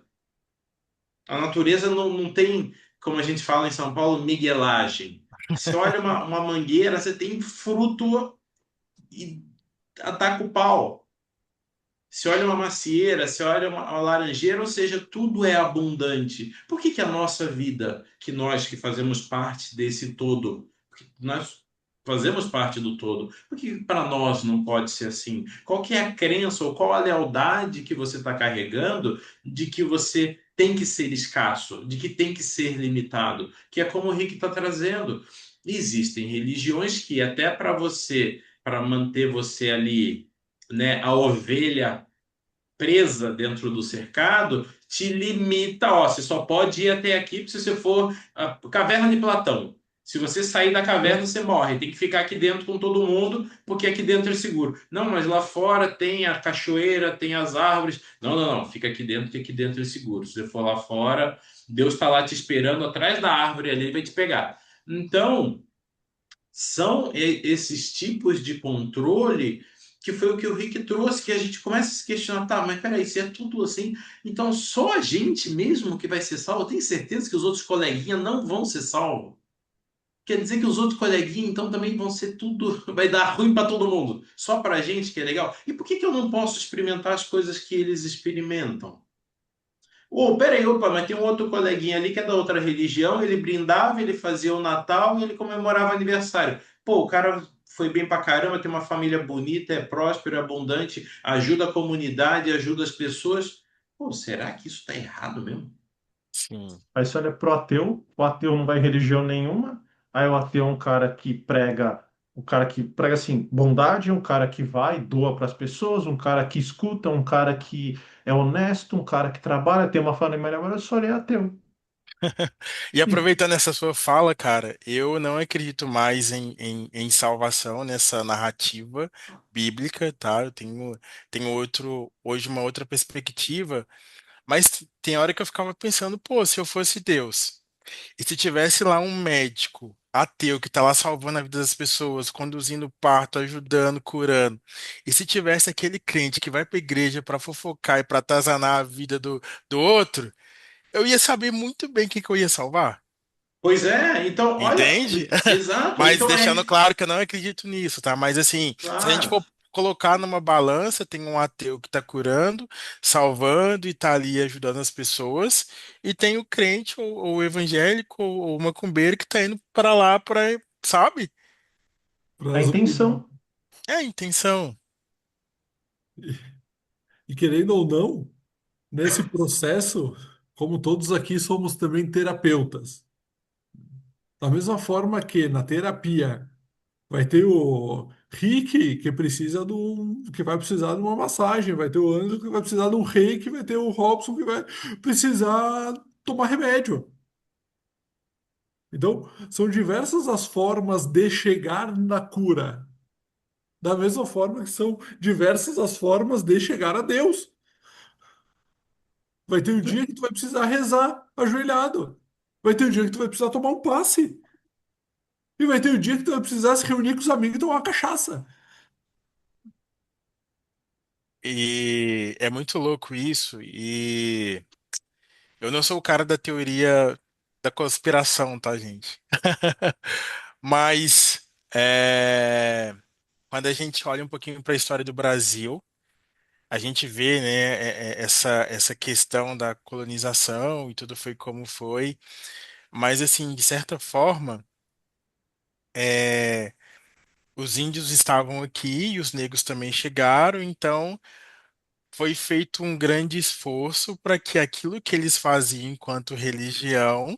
A natureza não tem, como a gente fala em São Paulo, miguelagem. Você olha uma mangueira, você tem fruto e ataca o pau. Se olha uma macieira, se olha uma laranjeira, ou seja, tudo é abundante. Por que que a nossa vida, que nós que fazemos parte desse todo, porque nós fazemos parte do todo, por que para nós não pode ser assim? Qual que é a crença ou qual a lealdade que você está carregando de que você tem que ser escasso, de que tem que ser limitado? Que é como o Rick está trazendo. Existem religiões que até para você, para manter você ali, né, a ovelha presa dentro do cercado, te limita, ó, você só pode ir até aqui se você for a caverna de Platão. Se você sair da caverna, você morre. Tem que ficar aqui dentro com todo mundo, porque aqui dentro é seguro. Não, mas lá fora tem a cachoeira, tem as árvores. Não, não, não. Fica aqui dentro, que aqui dentro é seguro. Se você for lá fora, Deus está lá te esperando atrás da árvore ali e vai te pegar. Então, são esses tipos de controle que foi o que o Rick trouxe, que a gente começa a se questionar, tá, mas peraí, se é tudo assim, então só a gente mesmo que vai ser salvo? Eu tenho certeza que os outros coleguinhas não vão ser salvos. Quer dizer que os outros coleguinhas, então, também vão ser tudo, vai dar ruim para todo mundo. Só para a gente que é legal. E por que que eu não posso experimentar as coisas que eles experimentam? Ô, peraí, opa, mas tem um outro coleguinha ali que é da outra religião, ele brindava, ele fazia o Natal e ele comemorava aniversário. Pô, o cara foi bem pra caramba, tem uma família bonita, é próspero, é abundante, ajuda a comunidade, ajuda as pessoas. Pô, será que isso tá errado mesmo? Sim. Aí você olha pro ateu, o ateu não vai em religião nenhuma, aí o ateu é um cara que prega assim, bondade, um cara que vai, doa para as pessoas, um cara que escuta, um cara que é honesto, um cara que trabalha, tem uma família, agora eu só olhei ateu. E aproveitando essa sua fala, cara, eu não acredito mais em salvação nessa narrativa bíblica, tá? Tenho hoje uma outra perspectiva, mas tem hora que eu ficava pensando, pô, se eu fosse Deus, e se tivesse lá um médico ateu que tá lá salvando a vida das pessoas, conduzindo o parto, ajudando, curando, e se tivesse aquele crente que vai pra igreja pra fofocar e pra atazanar a vida do outro, eu ia saber muito bem quem que eu ia salvar. Pois é, então, olha, Entende? exato, Mas então deixando claro que eu não acredito nisso, tá? Mas assim, se a gente claro. for colocar numa balança, tem um ateu que tá curando, salvando e tá ali ajudando as pessoas, e tem o crente ou o evangélico ou o macumbeiro que tá indo pra lá para, sabe? Para A zombie. intenção. É a intenção. E querendo ou não, nesse processo, como todos aqui somos também terapeutas. Da mesma forma que na terapia vai ter o Rick que vai precisar de uma massagem, vai ter o Andrew que vai precisar de um reiki, vai ter o Robson que vai precisar tomar remédio. Então, são diversas as formas de chegar na cura. Da mesma forma que são diversas as formas de chegar a Deus. Vai ter um dia que tu vai precisar rezar ajoelhado. Vai ter um dia que tu vai precisar tomar um passe. E vai ter um dia que tu vai precisar se reunir com os amigos e tomar uma cachaça. E é muito louco isso. E eu não sou o cara da teoria da conspiração, tá, gente? Mas quando a gente olha um pouquinho para a história do Brasil, a gente vê, né, essa questão da colonização e tudo foi como foi. Mas, assim, de certa forma, os índios estavam aqui e os negros também chegaram, então foi feito um grande esforço para que aquilo que eles faziam enquanto religião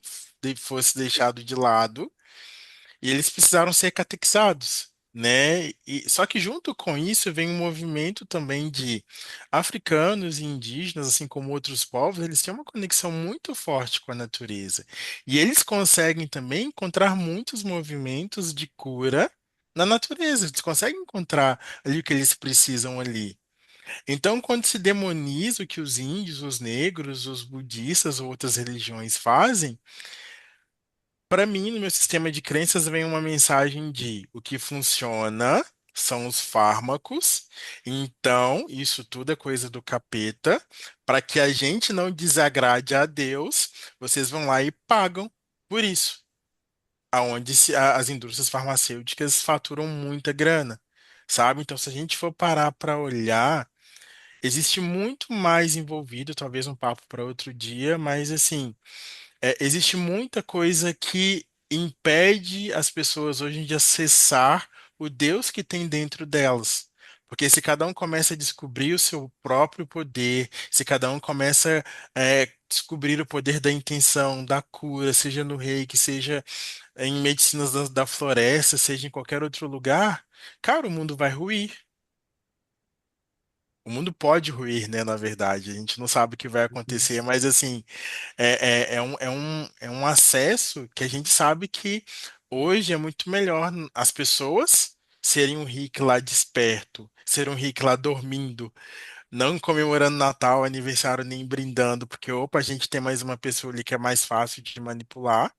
fosse deixado de lado e eles precisaram ser catequizados, né? E, só que junto com isso vem um movimento também de africanos e indígenas, assim como outros povos, eles têm uma conexão muito forte com a natureza. E eles conseguem também encontrar muitos movimentos de cura na natureza. Eles conseguem encontrar ali o que eles precisam ali. Então, quando se demoniza o que os índios, os negros, os budistas ou outras religiões fazem, para mim, no meu sistema de crenças, vem uma mensagem de o que funciona são os fármacos, então isso tudo é coisa do capeta. Para que a gente não desagrade a Deus, vocês vão lá e pagam por isso. Aonde as indústrias farmacêuticas faturam muita grana, sabe? Então, se a gente for parar para olhar, existe muito mais envolvido, talvez um papo para outro dia, mas assim. Existe muita coisa que impede as pessoas hoje de acessar o Deus que tem dentro delas. Porque se cada um começa a descobrir o seu próprio poder, se cada um começa a descobrir o poder da intenção, da cura, seja no reiki, seja em medicinas da floresta, seja em qualquer outro lugar, cara, o mundo vai ruir. O mundo pode ruir, né, na verdade. A gente não sabe o que vai acontecer, mas assim. É um acesso que a gente sabe que hoje é muito melhor as pessoas serem um rico lá desperto, ser um rico lá dormindo, não comemorando Natal, aniversário, nem brindando, porque, opa, a gente tem mais uma pessoa ali que é mais fácil de manipular,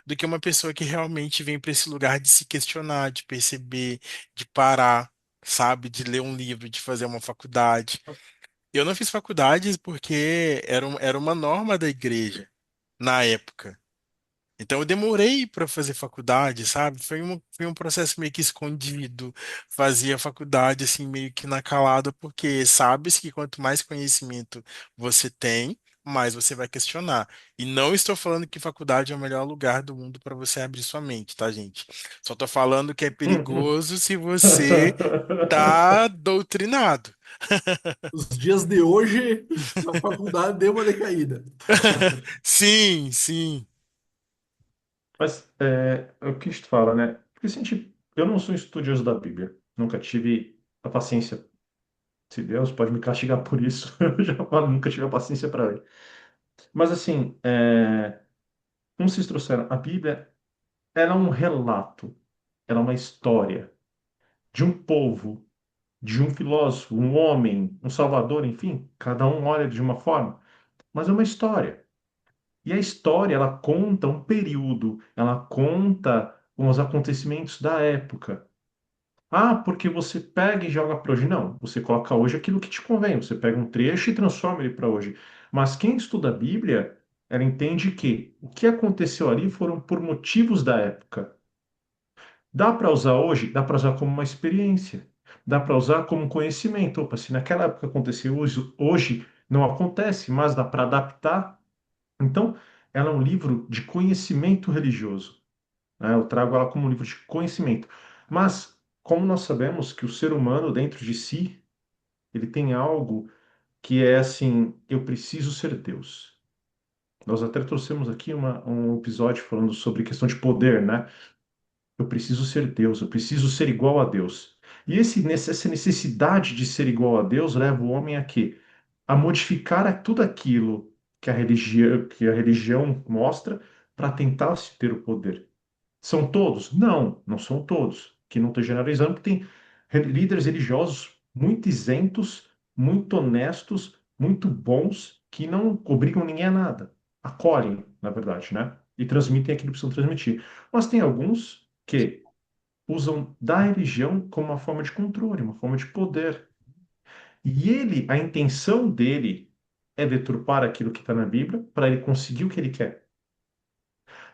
do que uma pessoa que realmente vem para esse lugar de se questionar, de perceber, de parar, sabe, de ler um livro, de fazer uma faculdade. Eu não fiz faculdade porque era uma norma da igreja na época. Então eu demorei para fazer faculdade, sabe? Foi um processo meio que escondido. Fazia faculdade assim meio que na calada, porque sabes que quanto mais conhecimento você tem, mais você vai questionar. E não estou falando que faculdade é o melhor lugar do mundo para você abrir sua mente, tá, gente? Só estou falando que é perigoso se você tá doutrinado. Os dias de hoje, a faculdade deu uma decaída. Sim, sim. Mas é o que a gente fala, né? Porque se a gente, eu não sou estudioso da Bíblia, nunca tive a paciência. Se Deus pode me castigar por isso, eu já falo, nunca tive a paciência para ler. Mas assim, como vocês trouxeram, a Bíblia, ela é um relato, ela é uma história de um povo, de um filósofo, um homem, um salvador, enfim, cada um olha de uma forma, mas é uma história. E a história, ela conta um período, ela conta os acontecimentos da época. Ah, porque você pega e joga para hoje. Não, você coloca hoje aquilo que te convém. Você pega um trecho e transforma ele para hoje. Mas quem estuda a Bíblia, ela entende que o que aconteceu ali foram por motivos da época. Dá para usar hoje? Dá para usar como uma experiência. Dá para usar como um conhecimento. Opa, se naquela época aconteceu hoje não acontece, mas dá para adaptar. Então, ela é um livro de conhecimento religioso, né? Eu trago ela como um livro de conhecimento. Mas, como nós sabemos que o ser humano, dentro de si, ele tem algo que é assim: eu preciso ser Deus. Nós até trouxemos aqui um episódio falando sobre questão de poder, né? Eu preciso ser Deus, eu preciso ser igual a Deus. E essa necessidade de ser igual a Deus leva o homem a quê? A modificar tudo aquilo que a religião mostra para tentar se ter o poder. São todos? Não, não são todos. Que não estou generalizando, porque tem líderes religiosos muito isentos, muito honestos, muito bons, que não obrigam ninguém a nada. Acolhem, na verdade, né? E transmitem aquilo que precisam transmitir. Mas tem alguns que usam da religião como uma forma de controle, uma forma de poder. E ele, a intenção dele é deturpar aquilo que está na Bíblia para ele conseguir o que ele quer.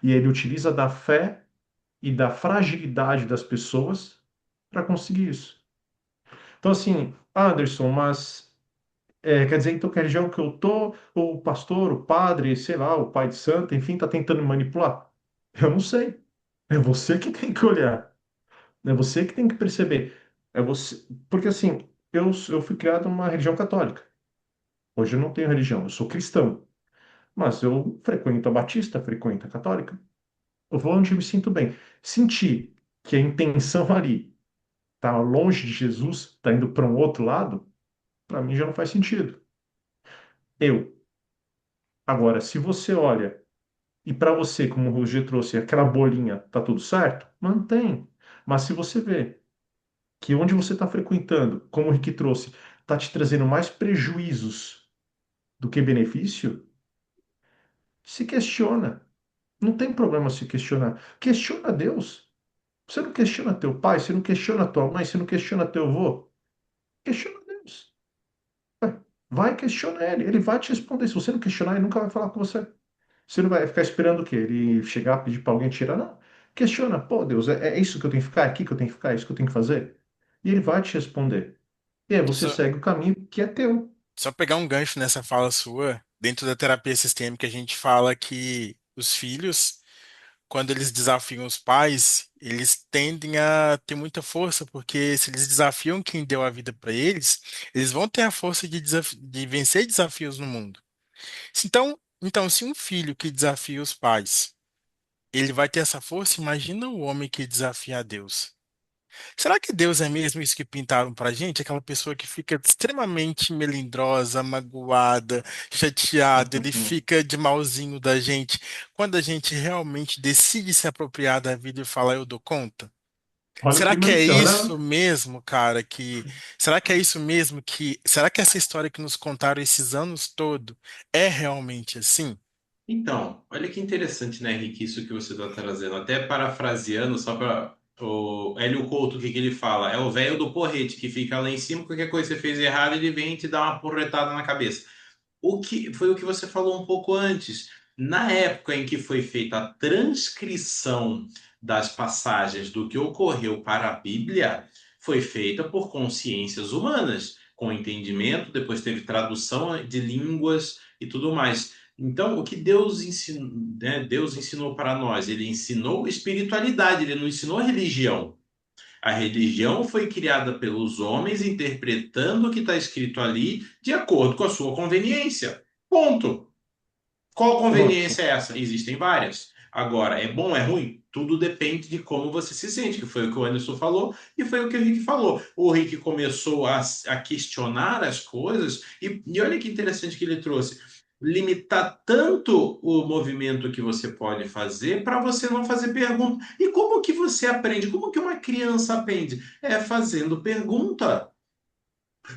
E ele utiliza da fé e da fragilidade das pessoas para conseguir isso. Então, assim, Anderson, mas quer dizer então que a religião que eu tô, o pastor, o padre, sei lá, o pai de santo, enfim, está tentando me manipular? Eu não sei. É você que tem que olhar. É você que tem que perceber. É você, porque assim, eu fui criado numa religião católica. Hoje eu não tenho religião, eu sou cristão. Mas eu frequento a Batista, frequento a Católica. Eu vou onde eu me sinto bem. Sentir que a intenção ali está longe de Jesus, está indo para um outro lado, para mim já não faz sentido. Eu. Agora, se você olha e para você, como o Roger trouxe, aquela bolinha, tá tudo certo, mantém. Mas se você vê que onde você está frequentando, como o Rick trouxe, está te trazendo mais prejuízos do que benefício, se questiona. Não tem problema se questionar. Questiona Deus. Você não questiona teu pai, você não questiona tua mãe, você não questiona teu avô. Questiona Deus. Vai, questiona ele. Ele vai te responder. Se você não questionar, ele nunca vai falar com você. Você não vai ficar esperando o quê? Ele chegar, pedir para alguém tirar? Não. Questiona. Pô, Deus, é isso que eu tenho que ficar? É aqui que eu tenho que ficar? É isso que eu tenho que fazer? E ele vai te responder. E aí você Só, segue o caminho que é teu. só pegar um gancho nessa fala sua, dentro da terapia sistêmica, a gente fala que os filhos, quando eles desafiam os pais, eles tendem a ter muita força, porque se eles desafiam quem deu a vida para eles, eles vão ter a força de vencer desafios no mundo. Então, se um filho que desafia os pais, ele vai ter essa força, imagina o homem que desafia a Deus. Será que Deus é mesmo isso que pintaram pra gente? Aquela pessoa que fica extremamente melindrosa, magoada, chateada, ele fica de malzinho da gente, quando a gente realmente decide se apropriar da vida e falar, eu dou conta? Olha o Será clima que do é céu. isso Olha, mesmo, cara, será que é isso mesmo será que essa história que nos contaram esses anos todo é realmente assim? Então, olha que interessante, né, Henrique, isso que você está trazendo. Até parafraseando, só para o Hélio Couto, o que que ele fala? É o velho do porrete que fica lá em cima, qualquer coisa que você fez errado, ele vem e te dá uma porretada na cabeça. O que foi o que você falou um pouco antes. Na época em que foi feita a transcrição das passagens do que ocorreu para a Bíblia, foi feita por consciências humanas, com entendimento, depois teve tradução de línguas e tudo mais. Então, o que Deus ensinou, né, Deus ensinou para nós? Ele ensinou espiritualidade, ele não ensinou religião. A religião foi criada pelos homens interpretando o que está escrito ali de acordo com a sua conveniência. Ponto. Qual pronto. conveniência é essa? Existem várias. Agora, é bom, é ruim? Tudo depende de como você se sente, que foi o que o Anderson falou e foi o que o Rick falou. O Rick começou a questionar as coisas e olha que interessante que ele trouxe. Limitar tanto o movimento que você pode fazer para você não fazer pergunta. E como que você aprende? Como que uma criança aprende? É fazendo pergunta.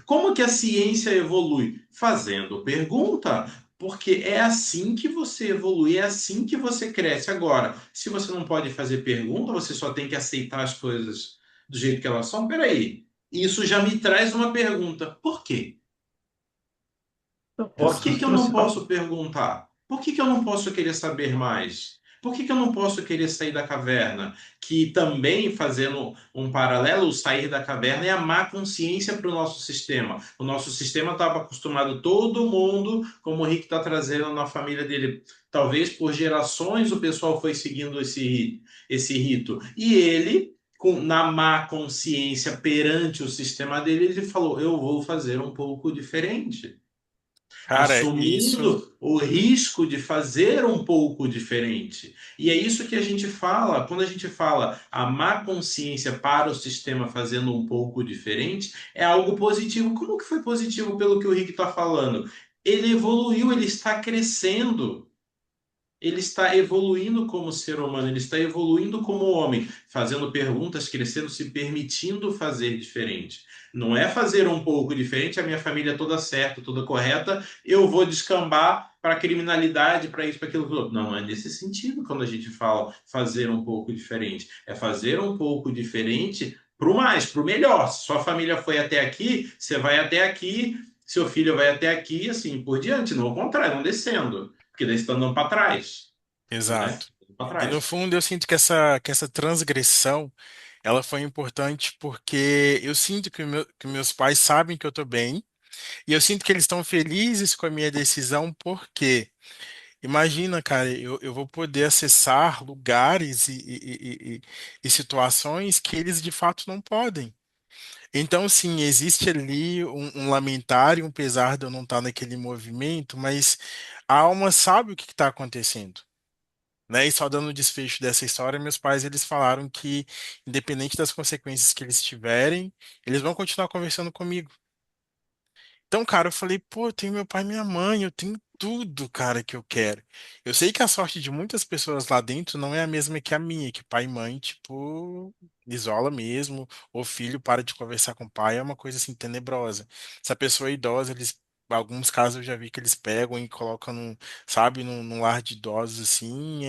Como que a ciência evolui? Fazendo pergunta. Porque é assim que você evolui, é assim que você cresce. Agora, se você não pode fazer pergunta, você só tem que aceitar as coisas do jeito que elas são. Peraí, isso já me traz uma pergunta. Por quê? Então, Por você que que eu não trouxe. posso perguntar? Por que que eu não posso querer saber mais? Por que que eu não posso querer sair da caverna? Que também, fazendo um paralelo, o sair da caverna é a má consciência para o nosso sistema. O nosso sistema estava acostumado, todo mundo, como o Rick está trazendo na família dele, talvez por gerações o pessoal foi seguindo esse rito. E ele, na má consciência perante o sistema dele, ele falou: eu vou fazer um pouco diferente, Cara, isso. assumindo o risco de fazer um pouco diferente. E é isso que a gente fala, quando a gente fala a má consciência para o sistema fazendo um pouco diferente, é algo positivo. Como que foi positivo pelo que o Rick está falando? Ele evoluiu, ele está crescendo. Ele está evoluindo como ser humano, ele está evoluindo como homem, fazendo perguntas, crescendo, se permitindo fazer diferente. Não é fazer um pouco diferente, a minha família é toda certa, toda correta, eu vou descambar para a criminalidade, para isso, para aquilo. Não, não é nesse sentido quando a gente fala fazer um pouco diferente. É fazer um pouco diferente para o mais, para o melhor. Se sua família foi até aqui, você vai até aqui, seu filho vai até aqui, assim por diante, não ao contrário, não descendo. Porque daí você está andando para trás, né? Exato. Para E no trás. fundo eu sinto que essa transgressão ela foi importante porque eu sinto que meus pais sabem que eu tô bem e eu sinto que eles estão felizes com a minha decisão porque imagina, cara, eu vou poder acessar lugares e situações que eles de fato não podem. Então, sim, existe ali um lamentar e um pesar de eu não estar naquele movimento, mas a alma sabe o que está acontecendo. Né? E só dando o desfecho dessa história, meus pais eles falaram que, independente das consequências que eles tiverem, eles vão continuar conversando comigo. Então, cara, eu falei, pô, eu tenho meu pai e minha mãe, eu tenho tudo, cara, que eu quero. Eu sei que a sorte de muitas pessoas lá dentro não é a mesma que a minha, que pai e mãe, tipo, isola mesmo, ou filho para de conversar com o pai, é uma coisa assim tenebrosa. Se a pessoa é idosa, eles, alguns casos eu já vi que eles pegam e colocam num, sabe, num lar de idosos assim,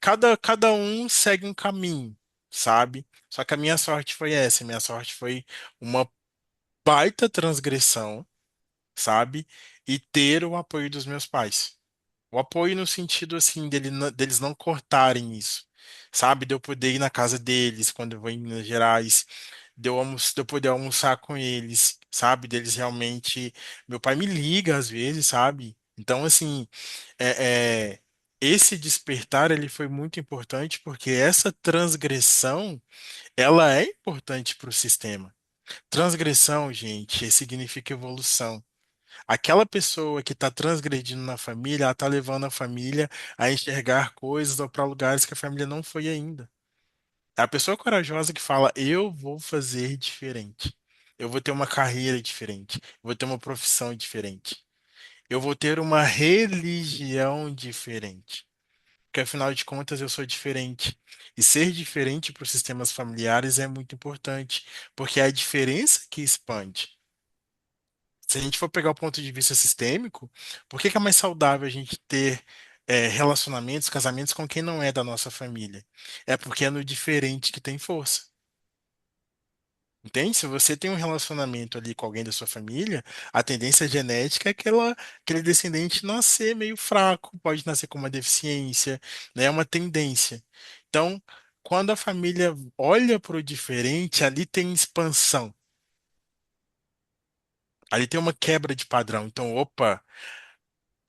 cada um segue um caminho, sabe? Só que a minha sorte foi essa, a minha sorte foi uma baita transgressão, sabe? E ter o apoio dos meus pais. O apoio no sentido assim deles não cortarem isso, sabe? De eu poder ir na casa deles quando eu vou em Minas Gerais, de eu poder almoçar com eles, sabe? Deles realmente. Meu pai me liga às vezes, sabe? Então, assim, é, é, esse despertar ele foi muito importante porque essa transgressão ela é importante para o sistema. Transgressão, gente, significa evolução. Aquela pessoa que está transgredindo na família, ela está levando a família a enxergar coisas ou para lugares que a família não foi ainda. É a pessoa corajosa que fala: eu vou fazer diferente. Eu vou ter uma carreira diferente. Eu vou ter uma profissão diferente. Eu vou ter uma religião diferente. Porque afinal de contas eu sou diferente. E ser diferente para os sistemas familiares é muito importante, porque é a diferença que expande. Se a gente for pegar o ponto de vista sistêmico, por que que é mais saudável a gente ter relacionamentos, casamentos com quem não é da nossa família? É porque é no diferente que tem força. Entende? Se você tem um relacionamento ali com alguém da sua família, a tendência genética é aquele descendente nascer meio fraco, pode nascer com uma deficiência, né? É uma tendência. Então, quando a família olha para o diferente, ali tem expansão, ali tem uma quebra de padrão. Então, opa.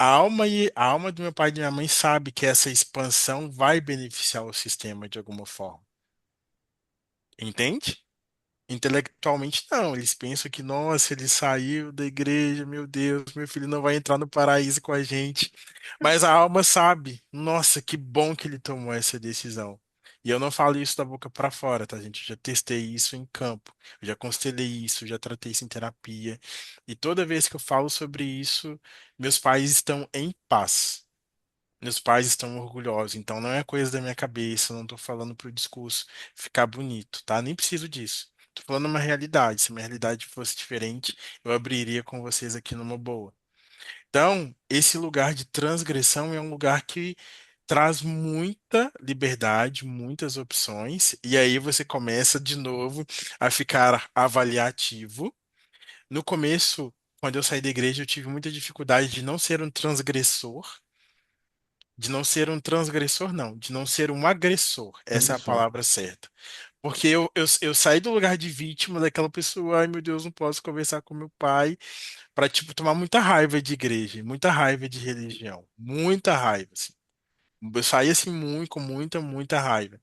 A alma do meu pai e da minha mãe sabe que essa expansão vai beneficiar o sistema de alguma forma. Entende? Intelectualmente, não. Eles pensam que, nossa, ele saiu da igreja, meu Deus, meu filho não vai entrar no paraíso com a gente. Mas a alma sabe, nossa, que bom que ele tomou essa decisão. E eu não falo isso da boca para fora, tá, gente? Eu já testei isso em campo, eu já constelei isso, eu já tratei isso em terapia. E toda vez que eu falo sobre isso, meus pais estão em paz. Meus pais estão orgulhosos, então não é coisa da minha cabeça, não tô falando pro discurso ficar bonito, tá? Nem preciso disso. Tô falando uma realidade. Se minha realidade fosse diferente, eu abriria com vocês aqui numa boa. Então, esse lugar de transgressão é um lugar que traz muita liberdade, muitas opções, e aí você começa de novo a ficar avaliativo. No começo, quando eu saí da igreja, eu tive muita dificuldade de não ser um transgressor. De não ser um transgressor, não, de não ser um agressor. Essa é a Agressor. palavra certa. Porque eu saí do lugar de vítima daquela pessoa, ai meu Deus, não posso conversar com meu pai, para tipo, tomar muita raiva de igreja, muita raiva de religião, muita raiva, assim. Eu saí assim muito, com muita raiva.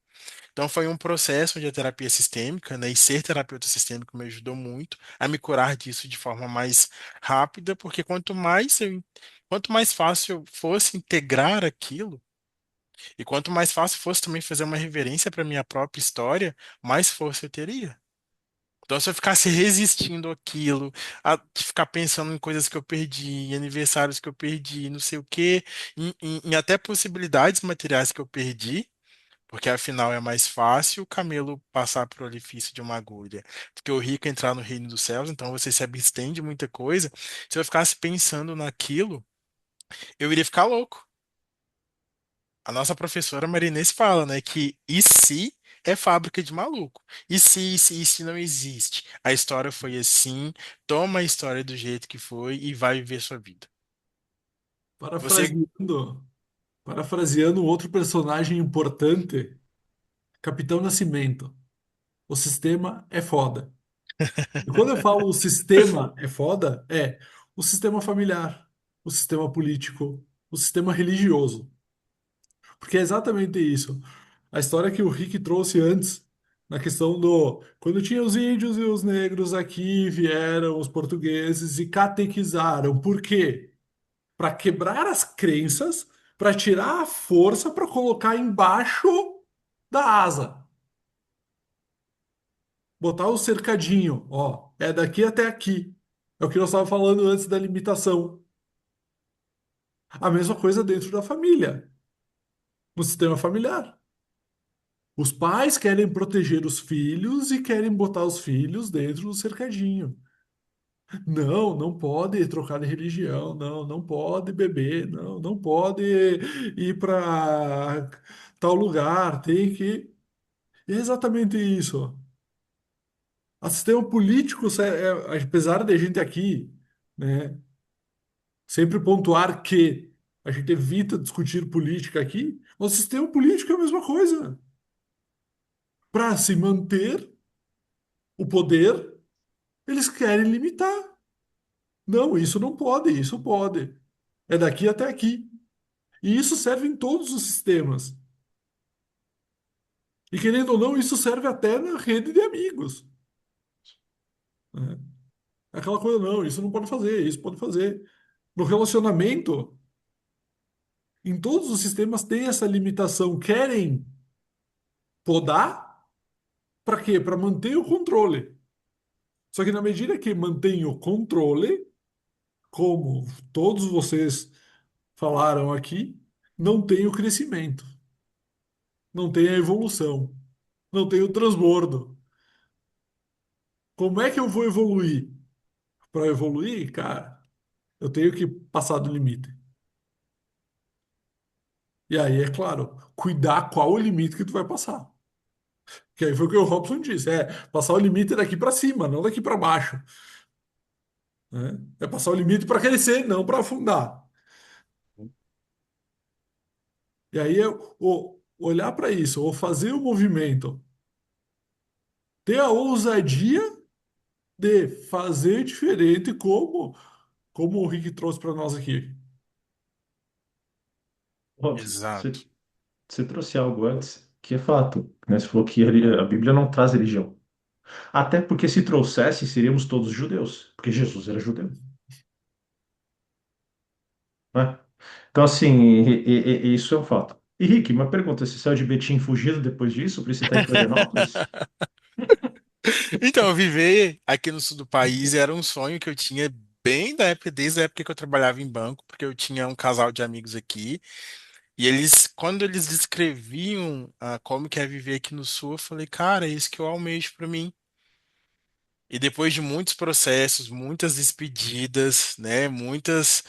Então foi um processo de terapia sistêmica, né? E ser terapeuta sistêmico me ajudou muito a me curar disso de forma mais rápida, porque quanto mais fácil eu fosse integrar aquilo, e quanto mais fácil fosse também fazer uma reverência para minha própria história, mais força eu teria. Então, se eu ficasse resistindo àquilo, a ficar pensando em coisas que eu perdi, em aniversários que eu perdi, não sei o quê, em até possibilidades materiais que eu perdi, porque afinal é mais fácil o camelo passar por orifício de uma agulha do que o rico entrar no reino dos céus, então você se abstém de muita coisa. Se eu ficasse pensando naquilo, eu iria ficar louco. A nossa professora Marinês fala, né, que e se é fábrica de maluco. E se não existe? A história foi assim, toma a história do jeito que foi e vai viver sua vida. Você Parafraseando, parafraseando um outro personagem importante, Capitão Nascimento. O sistema é foda. E quando eu falo o sistema é foda, é o sistema familiar, o sistema político, o sistema religioso. Porque é exatamente isso. A história que o Rick trouxe antes. Na questão do. Quando tinha os índios e os negros aqui, vieram os portugueses e catequizaram. Por quê? Para quebrar as crenças, para tirar a força, para colocar embaixo da asa. Botar o cercadinho, ó, é daqui até aqui. É o que nós estávamos falando antes da limitação. A mesma coisa dentro da família, no sistema familiar. Os pais querem proteger os filhos e querem botar os filhos dentro do cercadinho. Não, não pode trocar de religião, não, não pode beber, não, não pode ir para tal lugar, tem que. É exatamente isso. O sistema político, apesar de a gente aqui, né, sempre pontuar que a gente evita discutir política aqui, o sistema político é a mesma coisa. Para se manter o poder, eles querem limitar. Não, isso não pode, isso pode. É daqui até aqui. E isso serve em todos os sistemas. E querendo ou não, isso serve até na rede de amigos, né? Aquela coisa, não, isso não pode fazer, isso pode fazer. No relacionamento, em todos os sistemas tem essa limitação. Querem podar para quê? Para manter o controle. Só que na medida que mantém o controle, como todos vocês falaram aqui, não tem o crescimento, não tem a evolução, não tem o transbordo. Como é que eu vou evoluir? Para evoluir, cara, eu tenho que passar do limite. E aí, é claro, cuidar qual o limite que tu vai passar. Que aí foi o que o Robson disse, é passar o limite daqui para cima, não daqui para baixo, né? É passar o limite para crescer, não para afundar. E aí, olhar para isso, ou fazer o movimento, ter a ousadia de fazer diferente, como o Rick trouxe para nós aqui. Robson, Exato. você trouxe algo antes que é fato, né? Você falou que a Bíblia não traz religião. Até porque se trouxesse, seríamos todos judeus, porque Jesus era judeu, né? Então, assim, isso é um fato. E Rick, uma pergunta: você saiu de Betim fugido depois disso? Por isso você está em Florianópolis? Então, viver aqui no sul do país era um sonho que eu tinha bem da época, desde a época que eu trabalhava em banco, porque eu tinha um casal de amigos aqui, e eles, quando eles descreviam como que é viver aqui no sul, eu falei, cara, é isso que eu almejo para mim. E depois de muitos processos, muitas despedidas, né, muitas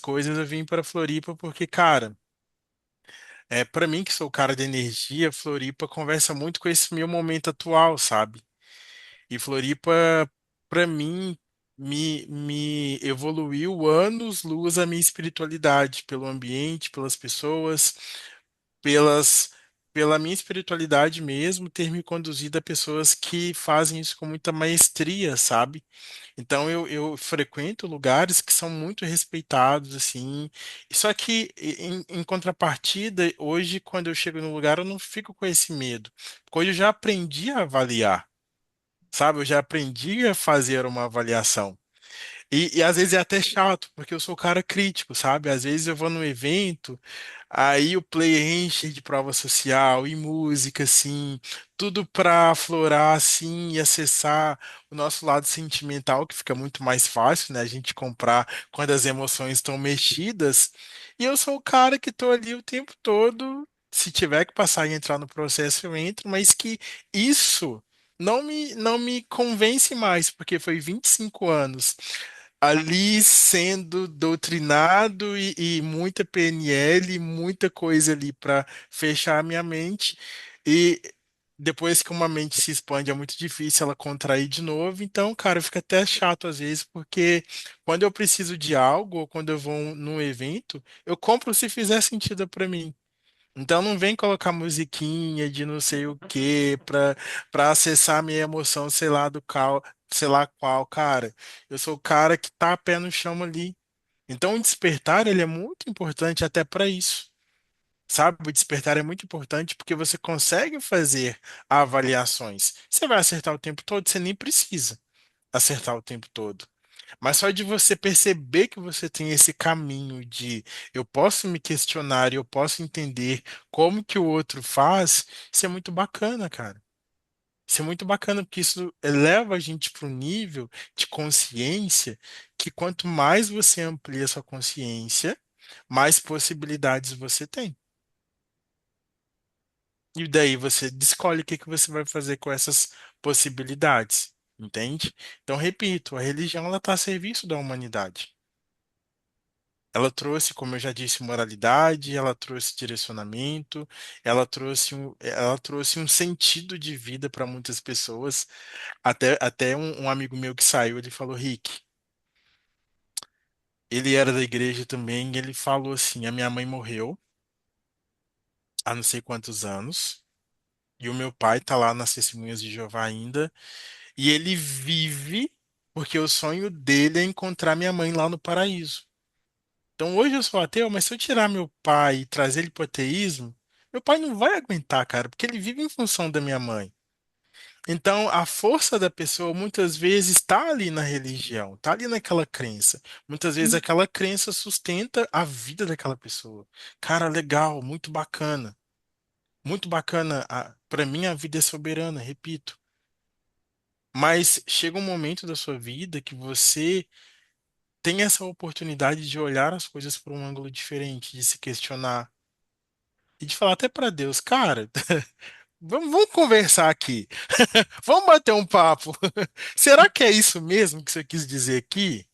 coisas, eu vim para Floripa porque, cara, para mim que sou o cara de energia, Floripa conversa muito com esse meu momento atual, sabe? E Floripa, para mim, me evoluiu anos-luz a minha espiritualidade, pelo ambiente, pelas pessoas, pelas, pela minha espiritualidade mesmo, ter me conduzido a pessoas que fazem isso com muita maestria, sabe? Então eu frequento lugares que são muito respeitados, assim. Só que, em contrapartida, hoje, quando eu chego no lugar, eu não fico com esse medo, porque hoje eu já aprendi a avaliar. Sabe, eu já aprendi a fazer uma avaliação. E às vezes é até chato, porque eu sou o cara crítico, sabe? Às vezes eu vou num evento, aí o player enche de prova social e música, assim, tudo para aflorar, assim, e acessar o nosso lado sentimental, que fica muito mais fácil, né? A gente comprar quando as emoções estão mexidas. E eu sou o cara que tô ali o tempo todo. Se tiver que passar e entrar no processo, eu entro, mas que isso não me convence mais, porque foi 25 anos ali sendo doutrinado e muita PNL, muita coisa ali para fechar a minha mente. E depois que uma mente se expande, é muito difícil ela contrair de novo. Então, cara, fica até chato às vezes, porque quando eu preciso de algo, ou quando eu vou num evento, eu compro se fizer sentido para mim. Então não vem colocar musiquinha de não sei o que pra acessar a minha emoção, sei lá qual, cara. Eu sou o cara que tá a pé no chão ali. Então o despertar, ele é muito importante até pra isso, Sabe, o despertar é muito importante porque você consegue fazer avaliações. Você vai acertar o tempo todo? Você nem precisa acertar o tempo todo. Mas só de você perceber que você tem esse caminho de eu posso me questionar e eu posso entender como que o outro faz, isso é muito bacana, cara. Isso é muito bacana porque isso eleva a gente para um nível de consciência que quanto mais você amplia sua consciência, mais possibilidades você tem. E daí você escolhe o que que você vai fazer com essas possibilidades, entende? Então, repito, a religião ela está a serviço da humanidade. Ela trouxe, como eu já disse, moralidade, ela trouxe direcionamento, ela trouxe um sentido de vida para muitas pessoas. Até um amigo meu que saiu, ele falou, Rick, ele era da igreja também, e ele falou assim, a minha mãe morreu há não sei quantos anos, e o meu pai tá lá nas Testemunhas de Jeová ainda, e ele vive porque o sonho dele é encontrar minha mãe lá no paraíso. Então hoje eu sou ateu, mas se eu tirar meu pai e trazer ele para o ateísmo, meu pai não vai aguentar, cara, porque ele vive em função da minha mãe. Então a força da pessoa muitas vezes está ali na religião, está ali naquela crença. Muitas vezes aquela crença sustenta a vida daquela pessoa. Cara, legal, muito bacana. Muito bacana. Para mim a vida é soberana, repito. Mas chega um momento da sua vida que você tem essa oportunidade de olhar as coisas por um ângulo diferente, de se questionar e de falar até para Deus, cara, vamos conversar aqui, vamos bater um papo. Será que é isso mesmo que você quis dizer aqui?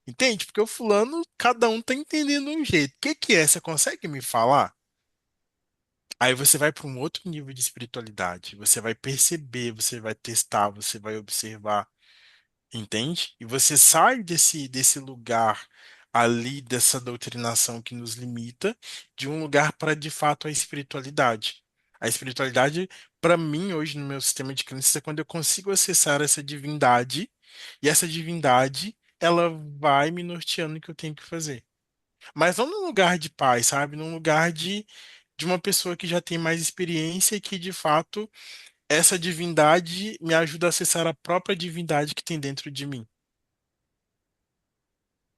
Entende? Porque o fulano, cada um tá entendendo um jeito. O que que é? Você consegue me falar? Aí você vai para um outro nível de espiritualidade. Você vai perceber, você vai testar, você vai observar. Entende? E você sai desse lugar ali, dessa doutrinação que nos limita, de um lugar para de fato a espiritualidade. A espiritualidade, para mim, hoje no meu sistema de crenças, é quando eu consigo acessar essa divindade, e essa divindade, ela vai me norteando o que eu tenho que fazer. Mas não num lugar de paz, sabe? Num lugar de uma pessoa que já tem mais experiência e que, de fato, essa divindade me ajuda a acessar a própria divindade que tem dentro de mim.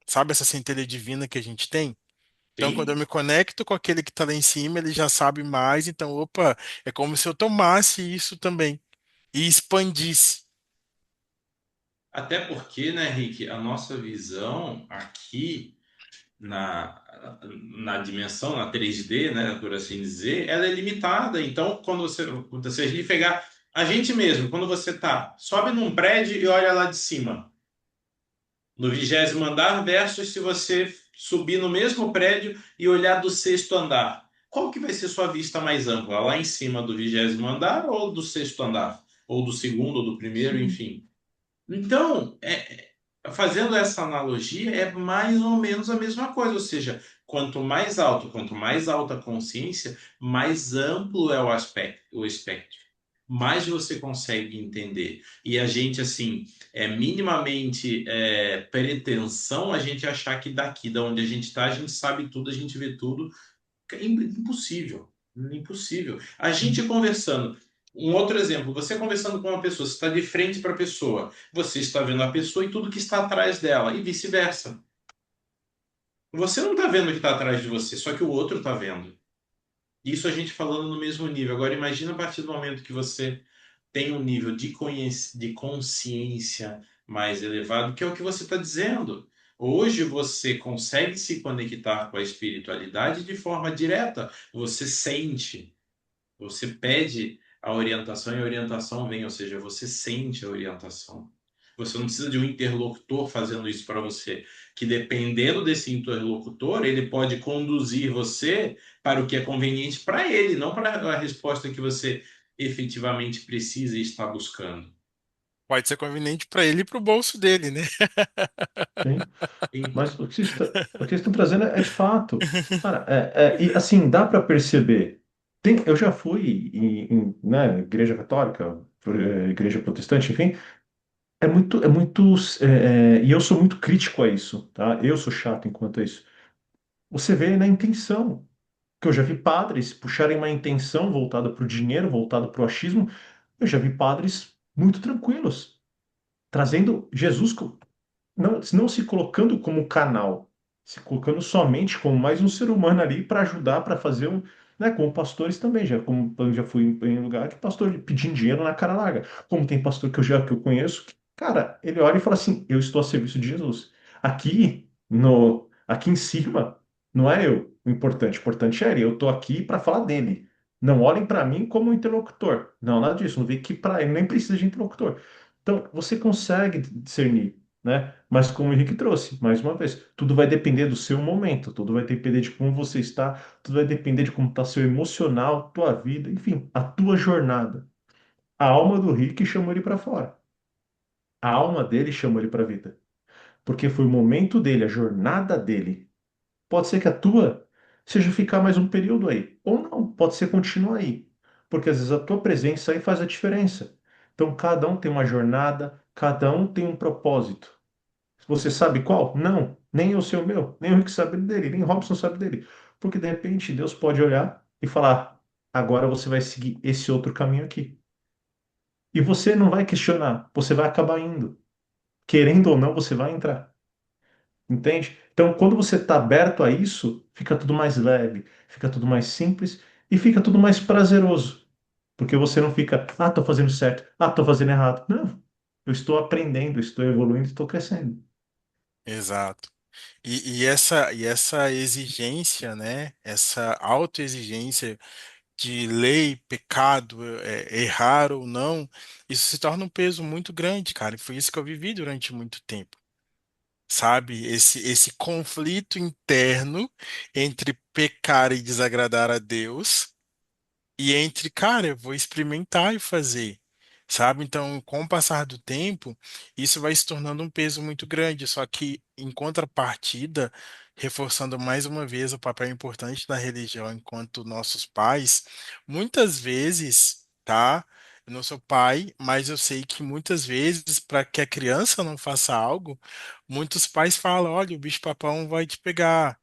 Sabe essa centelha divina que a gente tem? Então, quando eu Sim. me conecto com aquele que está lá em cima, ele já sabe mais. Então, opa, é como se eu tomasse isso também e expandisse. Até porque, né, Rick, a nossa visão aqui na, na dimensão, na 3D, né, por assim dizer, ela é limitada. Então, se a gente pegar a gente mesmo, quando você sobe num prédio e olha lá de cima, no 20º andar, versus se você subir no mesmo prédio e olhar do sexto andar. Qual que vai ser sua vista mais ampla? Lá em cima do 20º andar ou do sexto andar? Ou do segundo, ou do primeiro, enfim. Então, fazendo essa analogia, é mais ou menos a mesma coisa. Ou seja, quanto mais alto, quanto mais alta a consciência, mais amplo é o espectro. Mais você consegue entender. E a gente, assim, é minimamente pretensão a gente achar que daqui, da onde a gente está, a gente sabe tudo, a gente vê tudo. É impossível. Impossível. A gente conversando. Um outro exemplo, você conversando com uma pessoa, você está de frente para a pessoa, você está vendo a pessoa e tudo que está atrás dela, e vice-versa. Você não está vendo o que está atrás de você, só que o outro está vendo. Isso a gente falando no mesmo nível. Agora, imagina a partir do momento que você tem um nível de consciência mais elevado, que é o que você está dizendo. Hoje você consegue se conectar com a espiritualidade de forma direta. Você sente, você pede a orientação e a orientação vem, ou seja, você sente a orientação. Você não precisa de um interlocutor fazendo isso para você, que dependendo desse interlocutor, ele pode conduzir você para o que é conveniente para ele, não para a resposta que você efetivamente precisa e está buscando. Pode ser conveniente para ele e para o bolso dele, né? Sim. E- Mas o que vocês estão trazendo é de fato. Cara, e assim, dá para perceber. Eu já fui né, igreja católica, igreja protestante, enfim. E eu sou muito crítico a isso, tá? Eu sou chato enquanto a isso. Você vê na intenção. Que eu já vi padres puxarem uma intenção voltada para o dinheiro, voltada para o achismo. Eu já vi padres muito tranquilos, trazendo Jesus, não se colocando como canal, se colocando somente como mais um ser humano ali para ajudar, para fazer um, né, como pastores também, já como eu já fui em lugar que pastor pedindo dinheiro na cara larga, como tem pastor que eu conheço, que, cara, ele olha e fala assim, eu estou a serviço de Jesus. Aqui em cima não é eu, o importante é ele, eu estou aqui para falar dele. Não olhem para mim como interlocutor. Não, nada disso. Não vê que para ele nem precisa de interlocutor. Então, você consegue discernir, né? Mas como o Henrique trouxe, mais uma vez, tudo vai depender do seu momento, tudo vai depender de como você está, tudo vai depender de como está seu emocional, tua vida, enfim, a tua jornada. A alma do Rick chamou ele para fora. A alma dele chamou ele para a vida, porque foi o momento dele, a jornada dele. Pode ser que a tua seja ficar mais um período aí, ou não, pode ser continuar aí, porque às vezes a tua presença aí faz a diferença. Então, cada um tem uma jornada, cada um tem um propósito. Você sabe qual? Não. Nem eu sei o meu. Nem o Rick sabe dele. Nem o Robson sabe dele. Porque de repente Deus pode olhar e falar: agora você vai seguir esse outro caminho aqui. E você não vai questionar. Você vai acabar indo. Querendo ou não, você vai entrar. Entende? Então, quando você está aberto a isso, fica tudo mais leve, fica tudo mais simples e fica tudo mais prazeroso. Porque você não fica, estou fazendo certo, estou fazendo errado. Não. Eu estou aprendendo, estou evoluindo, estou crescendo. Exato. E essa exigência, né? Essa autoexigência de lei, pecado, errar ou não, isso se torna um peso muito grande, cara. E foi isso que eu vivi durante muito tempo, sabe? Esse conflito interno entre pecar e desagradar a Deus e entre, cara, eu vou experimentar e fazer, sabe? Então, com o passar do tempo, isso vai se tornando um peso muito grande. Só que, em contrapartida, reforçando mais uma vez o papel importante da religião enquanto nossos pais, muitas vezes, tá? Eu não sou pai, mas eu sei que muitas vezes, para que a criança não faça algo, muitos pais falam: olha, o bicho-papão vai te pegar.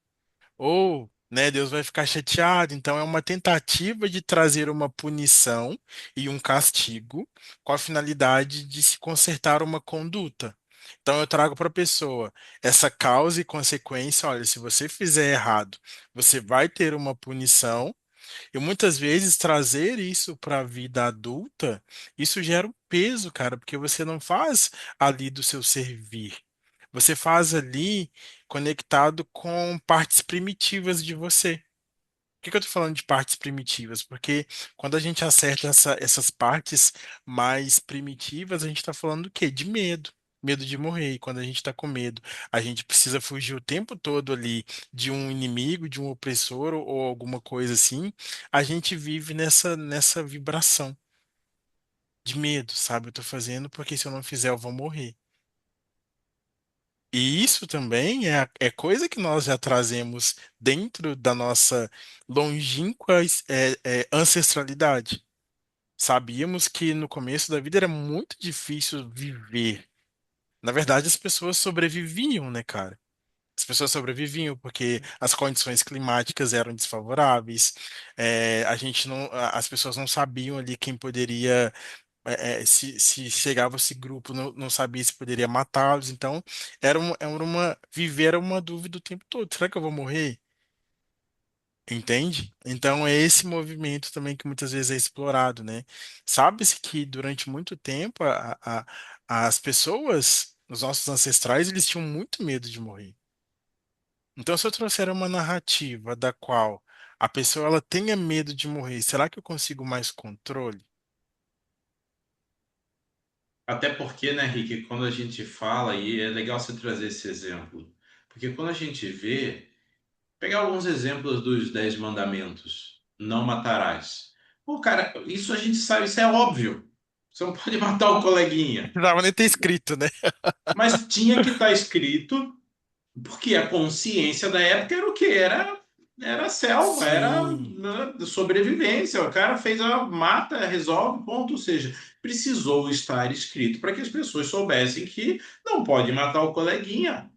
Ou, né, Deus vai ficar chateado. Então, é uma tentativa de trazer uma punição e um castigo com a finalidade de se consertar uma conduta. Então, eu trago para a pessoa essa causa e consequência. Olha, se você fizer errado, você vai ter uma punição. E muitas vezes trazer isso para a vida adulta, isso gera um peso, cara, porque você não faz ali do seu servir. Você faz ali conectado com partes primitivas de você. Por que eu tô falando de partes primitivas? Porque quando a gente acerta essas partes mais primitivas, a gente está falando do quê? De medo. Medo de morrer. E quando a gente está com medo, a gente precisa fugir o tempo todo ali de um inimigo, de um opressor ou alguma coisa assim. A gente vive nessa vibração de medo, sabe? Eu tô fazendo porque se eu não fizer, eu vou morrer. E isso também é coisa que nós já trazemos dentro da nossa longínqua ancestralidade. Sabíamos que no começo da vida era muito difícil viver. Na verdade, as pessoas sobreviviam, né, cara? As pessoas sobreviviam porque as condições climáticas eram desfavoráveis. A gente não, as pessoas não sabiam ali quem poderia se chegava esse grupo, não sabia se poderia matá-los, então viver era uma dúvida o tempo todo. Será que eu vou morrer? Entende? Então é esse movimento também que muitas vezes é explorado, né? Sabe-se que durante muito tempo as pessoas, os nossos ancestrais, eles tinham muito medo de morrer. Então, se eu trouxer uma narrativa da qual a pessoa ela tenha medo de morrer, será que eu consigo mais controle? Até porque, né, Rick, quando a gente fala, e é legal você trazer esse exemplo, porque quando a gente vê, pegar alguns exemplos dos 10 mandamentos, não matarás. Pô, cara, isso a gente sabe, isso é óbvio. Você não pode matar o coleguinha. Não precisava nem ter escrito, né? Mas tinha que estar escrito, porque a consciência da época era o quê? Era selva, era, Sim. né, sobrevivência. O cara fez a mata, resolve, ponto. Ou seja, precisou estar escrito para que as pessoas soubessem que não pode matar o coleguinha.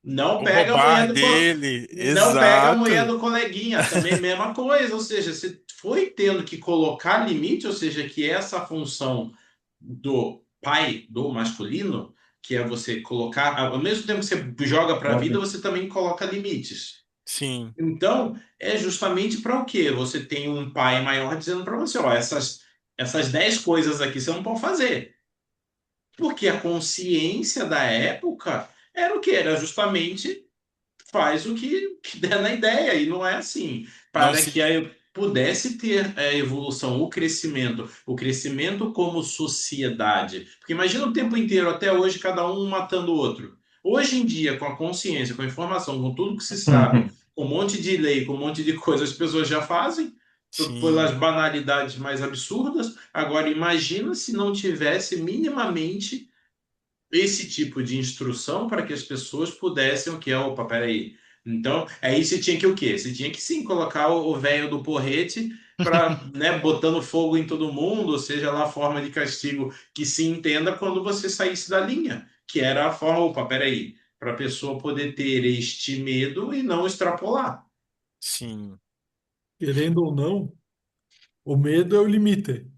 Não O pega a mulher roubar do, dele, não pega a mulher exato. do coleguinha, também mesma coisa, ou seja, você foi tendo que colocar limite, ou seja, que essa função do pai, do masculino, que é você colocar, ao mesmo tempo que você joga para a vida, Ordem. você também coloca limites. Sim, Então, é justamente para o quê? Você tem um pai maior dizendo para você, ó, essas 10 coisas aqui você não pode fazer. Porque a consciência da época era o quê? Era justamente faz o que der na ideia, e não é assim. não Para se, que aí pudesse ter a evolução, o crescimento como sociedade. Porque imagina o tempo inteiro, até hoje, cada um matando o outro. Hoje em dia, com a consciência, com a informação, com tudo que se sabe, com um monte de lei, com um monte de coisas, as pessoas já fazem pelas sim, banalidades mais absurdas. Agora, imagina se não tivesse minimamente esse tipo de instrução para que as pessoas pudessem o que é, opa, peraí. Então, aí você tinha que o quê? Você tinha que sim colocar o velho do porrete para, né, botando fogo em todo mundo, ou seja, lá a forma de castigo que se entenda quando você saísse da linha, que era a forma, opa, peraí, para a pessoa poder ter este medo e não extrapolar. sim, Querendo ou não, o medo é o limite.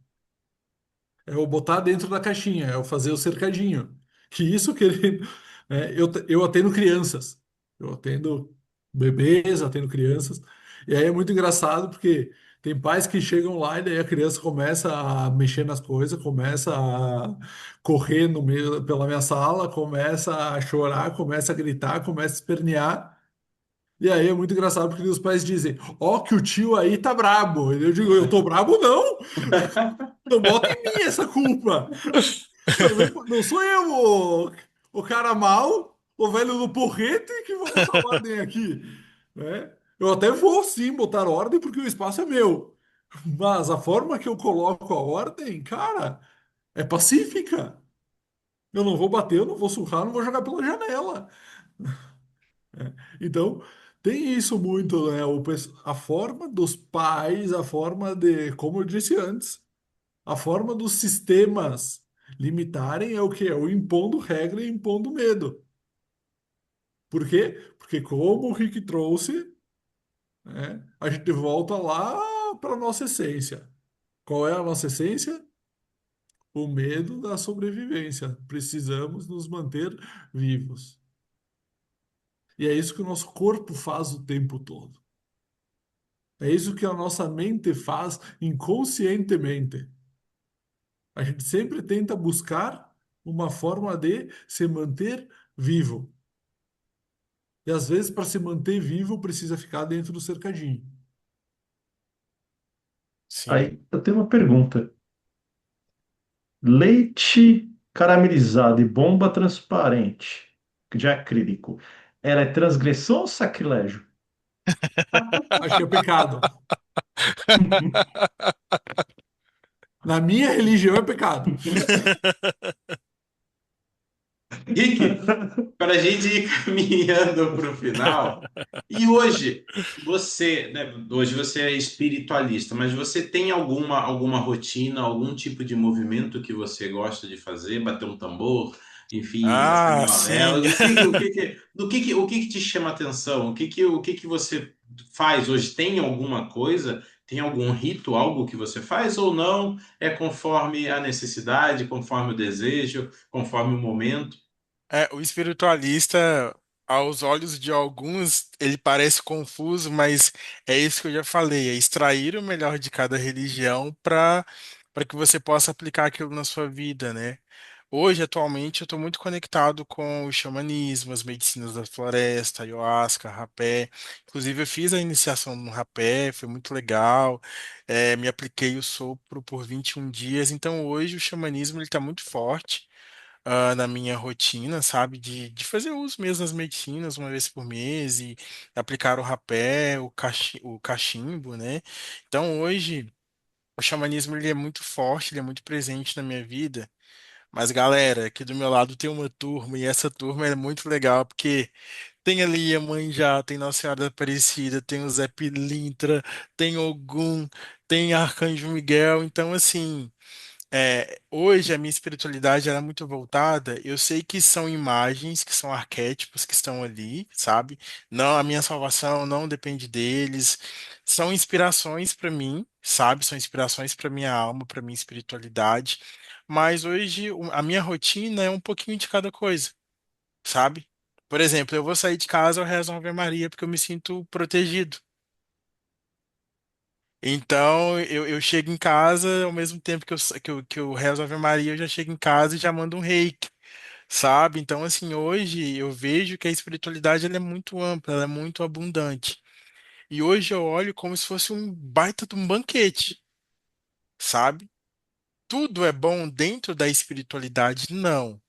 É o botar dentro da caixinha, é o fazer o cercadinho. Que isso querendo. Eu atendo crianças. Eu atendo bebês, atendo crianças. E aí é muito engraçado porque tem pais que chegam lá e daí a criança começa a mexer nas coisas, começa a correr no meio, pela minha sala, começa a chorar, começa a gritar, começa a espernear. E aí é muito engraçado porque os pais dizem: Ó, que o tio aí tá brabo. E eu digo: Eu tô brabo não? Não bota em mim essa culpa. Não sou eu o cara mau, o velho do porrete que vou botar ordem aqui, né? Eu até vou sim botar ordem porque o espaço é meu. Mas a forma que eu coloco a ordem, cara, é pacífica. Eu não vou bater, eu não vou surrar, não vou jogar pela janela. Então, tem isso muito, né? A forma dos pais, a forma de, como eu disse antes, a forma dos sistemas limitarem é o quê? É o impondo regra e impondo medo. Por quê? Porque como o Rick trouxe, né, a gente volta lá para a nossa essência. Qual é a nossa essência? O medo da sobrevivência. Precisamos nos manter vivos. E é isso que o nosso corpo faz o tempo todo. É isso que a nossa mente faz inconscientemente. A gente sempre tenta buscar uma forma de se manter vivo. E às vezes, para se manter vivo, precisa ficar dentro do cercadinho. sim. Aí eu tenho uma pergunta. Leite caramelizado e bomba transparente de acrílico. Ela é transgressão ou sacrilégio? Acho que é pecado. Na minha religião é pecado. Rick, para a gente ir caminhando para o final. E hoje você, né, hoje você é espiritualista, mas você tem alguma rotina, algum tipo de movimento que você gosta de fazer, bater um tambor, enfim, acender Ah, uma vela? sim. O que que te chama atenção? O que que você faz hoje? Tem alguma coisa? Tem algum rito, algo que você faz ou não? É conforme a necessidade, conforme o desejo, conforme o momento? É, o espiritualista, aos olhos de alguns, ele parece confuso, mas é isso que eu já falei, é extrair o melhor de cada religião para que você possa aplicar aquilo na sua vida, né? Hoje, atualmente, eu estou muito conectado com o xamanismo, as medicinas da floresta, ayahuasca, rapé. Inclusive, eu fiz a iniciação no rapé, foi muito legal. Me apliquei o sopro por 21 dias. Então, hoje, o xamanismo está muito forte na minha rotina, sabe? De fazer uso mesmo das medicinas uma vez por mês e aplicar o rapé, o cachimbo, né? Então hoje o xamanismo ele é muito forte, ele é muito presente na minha vida. Mas galera, aqui do meu lado tem uma turma e essa turma é muito legal porque tem ali a Iemanjá, tem Nossa Senhora da Aparecida, tem o Zé Pilintra, tem Ogum, tem Arcanjo Miguel. Então assim hoje a minha espiritualidade ela é muito voltada. Eu sei que são imagens, que são arquétipos que estão ali, sabe? Não, a minha salvação não depende deles. São inspirações para mim, sabe? São inspirações para minha alma, para minha espiritualidade. Mas hoje a minha rotina é um pouquinho de cada coisa, sabe? Por exemplo, eu vou sair de casa, eu rezo uma Ave Maria porque eu me sinto protegido. Então, eu chego em casa, ao mesmo tempo que eu rezo a Ave Maria, eu já chego em casa e já mando um reiki, sabe? Então, assim, hoje eu vejo que a espiritualidade ela é muito ampla, ela é muito abundante. E hoje eu olho como se fosse um baita de um banquete, sabe? Tudo é bom dentro da espiritualidade? Não.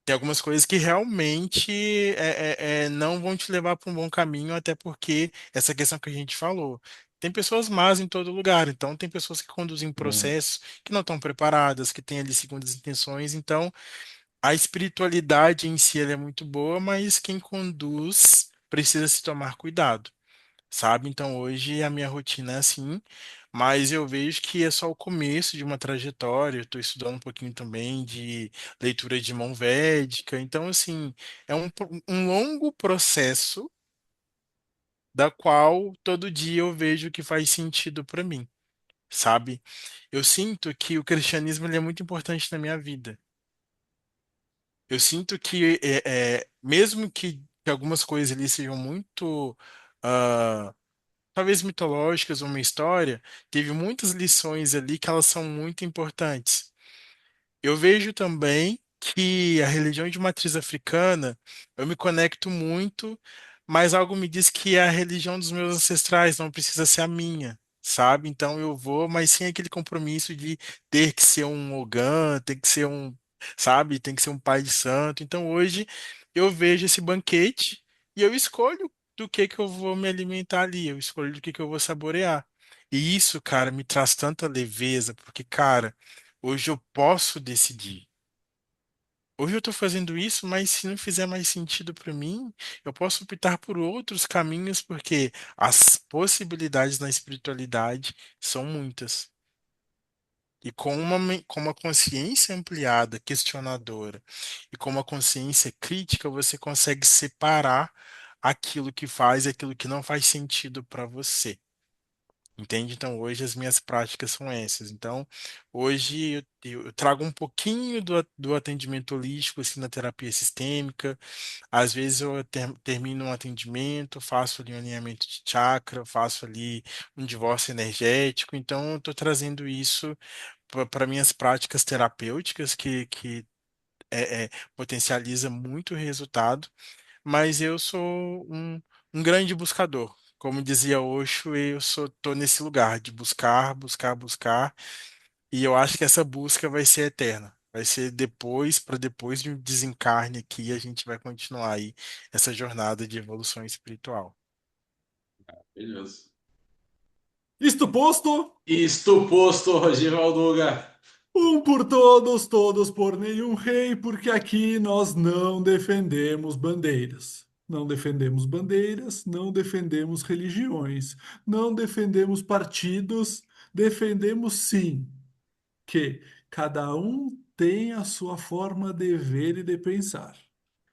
Tem algumas coisas que realmente não vão te levar para um bom caminho, até porque essa questão que a gente falou. Tem pessoas más em todo lugar, então tem pessoas que conduzem Hum, processos que não estão preparadas, que têm ali segundas intenções. Então, a espiritualidade em si ela é muito boa, mas quem conduz precisa se tomar cuidado, sabe? Então hoje a minha rotina é assim, mas eu vejo que é só o começo de uma trajetória. Eu estou estudando um pouquinho também de leitura de mão védica, então assim, é um longo processo da qual todo dia eu vejo que faz sentido para mim, sabe? Eu sinto que o cristianismo ele é muito importante na minha vida. Eu sinto que mesmo que algumas coisas ali sejam muito ah, talvez mitológicas ou uma história, teve muitas lições ali que elas são muito importantes. Eu vejo também que a religião de matriz africana, eu me conecto muito, mas algo me diz que é a religião dos meus ancestrais, não precisa ser a minha, sabe? Então eu vou, mas sem aquele compromisso de ter que ser um Ogã, ter que ser um, sabe? Tem que ser um pai de santo. Então hoje eu vejo esse banquete e eu escolho do que eu vou me alimentar ali, eu escolho do que eu vou saborear. E isso, cara, me traz tanta leveza, porque, cara, hoje eu posso decidir. Hoje eu estou fazendo isso, mas se não fizer mais sentido para mim, eu posso optar por outros caminhos, porque as possibilidades na espiritualidade são muitas. E com uma consciência ampliada, questionadora, e com uma consciência crítica, você consegue separar aquilo que faz e aquilo que não faz sentido para você. Entende? Então, hoje as minhas práticas são essas. Então, hoje eu trago um pouquinho do atendimento holístico, assim, na terapia sistêmica. Às vezes eu termino um atendimento, faço ali um alinhamento de chakra, faço ali um divórcio energético. Então, eu estou trazendo isso para minhas práticas terapêuticas, que potencializa muito o resultado, mas eu sou um grande buscador. Como dizia Osho, tô nesse lugar de buscar, buscar, buscar, e eu acho que essa busca vai ser eterna. Vai ser depois, para depois de um desencarne aqui, a gente vai continuar aí essa jornada de evolução espiritual. Beleza. Isto posto, Isto posto, Rogival Duga. um por todos, todos por nenhum rei, porque aqui nós não defendemos bandeiras. Não defendemos bandeiras, não defendemos religiões, não defendemos partidos, defendemos sim que cada um tem a sua forma de ver e de pensar.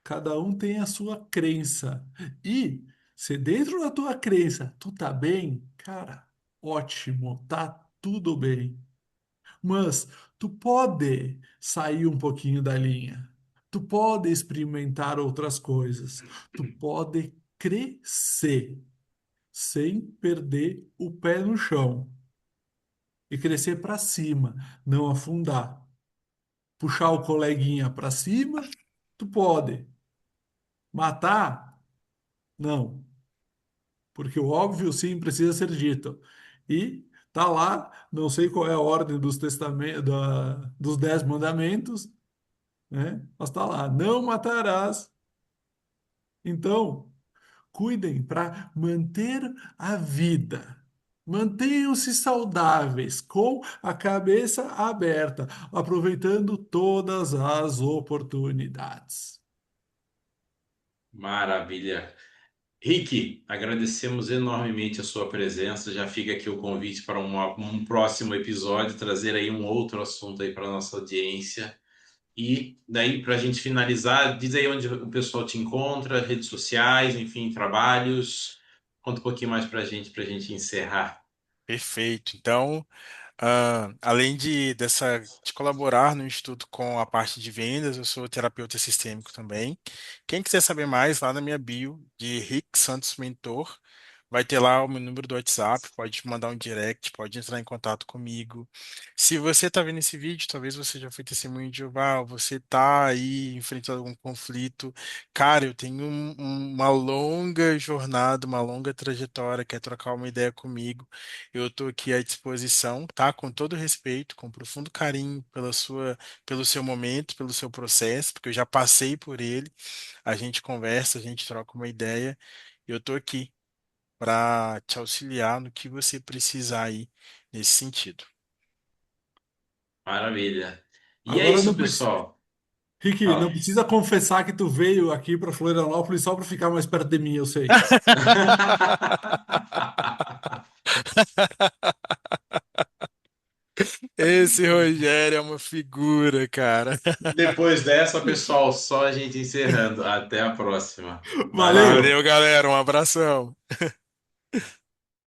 Cada um tem a sua crença. E se dentro da tua crença tu tá bem, cara, ótimo, tá tudo bem. Mas tu pode sair um pouquinho da linha. Tu pode experimentar outras coisas. Tu pode crescer sem perder o pé no chão e crescer para cima, não afundar. Puxar o coleguinha para cima, tu pode. Matar? Não, porque o óbvio sim precisa ser dito. E tá lá, não sei qual é a ordem dos testamentos, dos 10 mandamentos, né? Mas tá lá, não matarás. Então, cuidem para manter a vida. Mantenham-se saudáveis, com a cabeça aberta, aproveitando todas as oportunidades. Maravilha. Rick, agradecemos enormemente a sua presença. Já fica aqui o convite para um próximo episódio, trazer aí um outro assunto aí para a nossa audiência. E daí, para a gente finalizar, diz aí onde o pessoal te encontra, redes sociais, enfim, trabalhos. Conta um pouquinho mais para a gente encerrar. Perfeito. Então, além de colaborar no Instituto com a parte de vendas, eu sou terapeuta sistêmico também. Quem quiser saber mais, lá na minha bio de Rick Santos Mentor, vai ter lá o meu número do WhatsApp, pode mandar um direct, pode entrar em contato comigo. Se você está vendo esse vídeo, talvez você já foi testemunho de Jeová, ou você está aí enfrentando algum conflito. Cara, eu tenho uma longa jornada, uma longa trajetória, quer trocar uma ideia comigo? Eu estou aqui à disposição, tá? Com todo respeito, com profundo carinho pelo seu momento, pelo seu processo, porque eu já passei por ele. A gente conversa, a gente troca uma ideia. Eu estou aqui para te auxiliar no que você precisar aí nesse sentido. Maravilha. E é Agora isso, não precisa. pessoal. Rick, não Fala. precisa confessar que tu veio aqui para Florianópolis só para ficar mais perto de mim, eu sei. Esse Rogério é uma figura, cara. Depois dessa, pessoal, só a gente encerrando. Até a próxima. Valeu! Valeu! Valeu, galera. Um abração.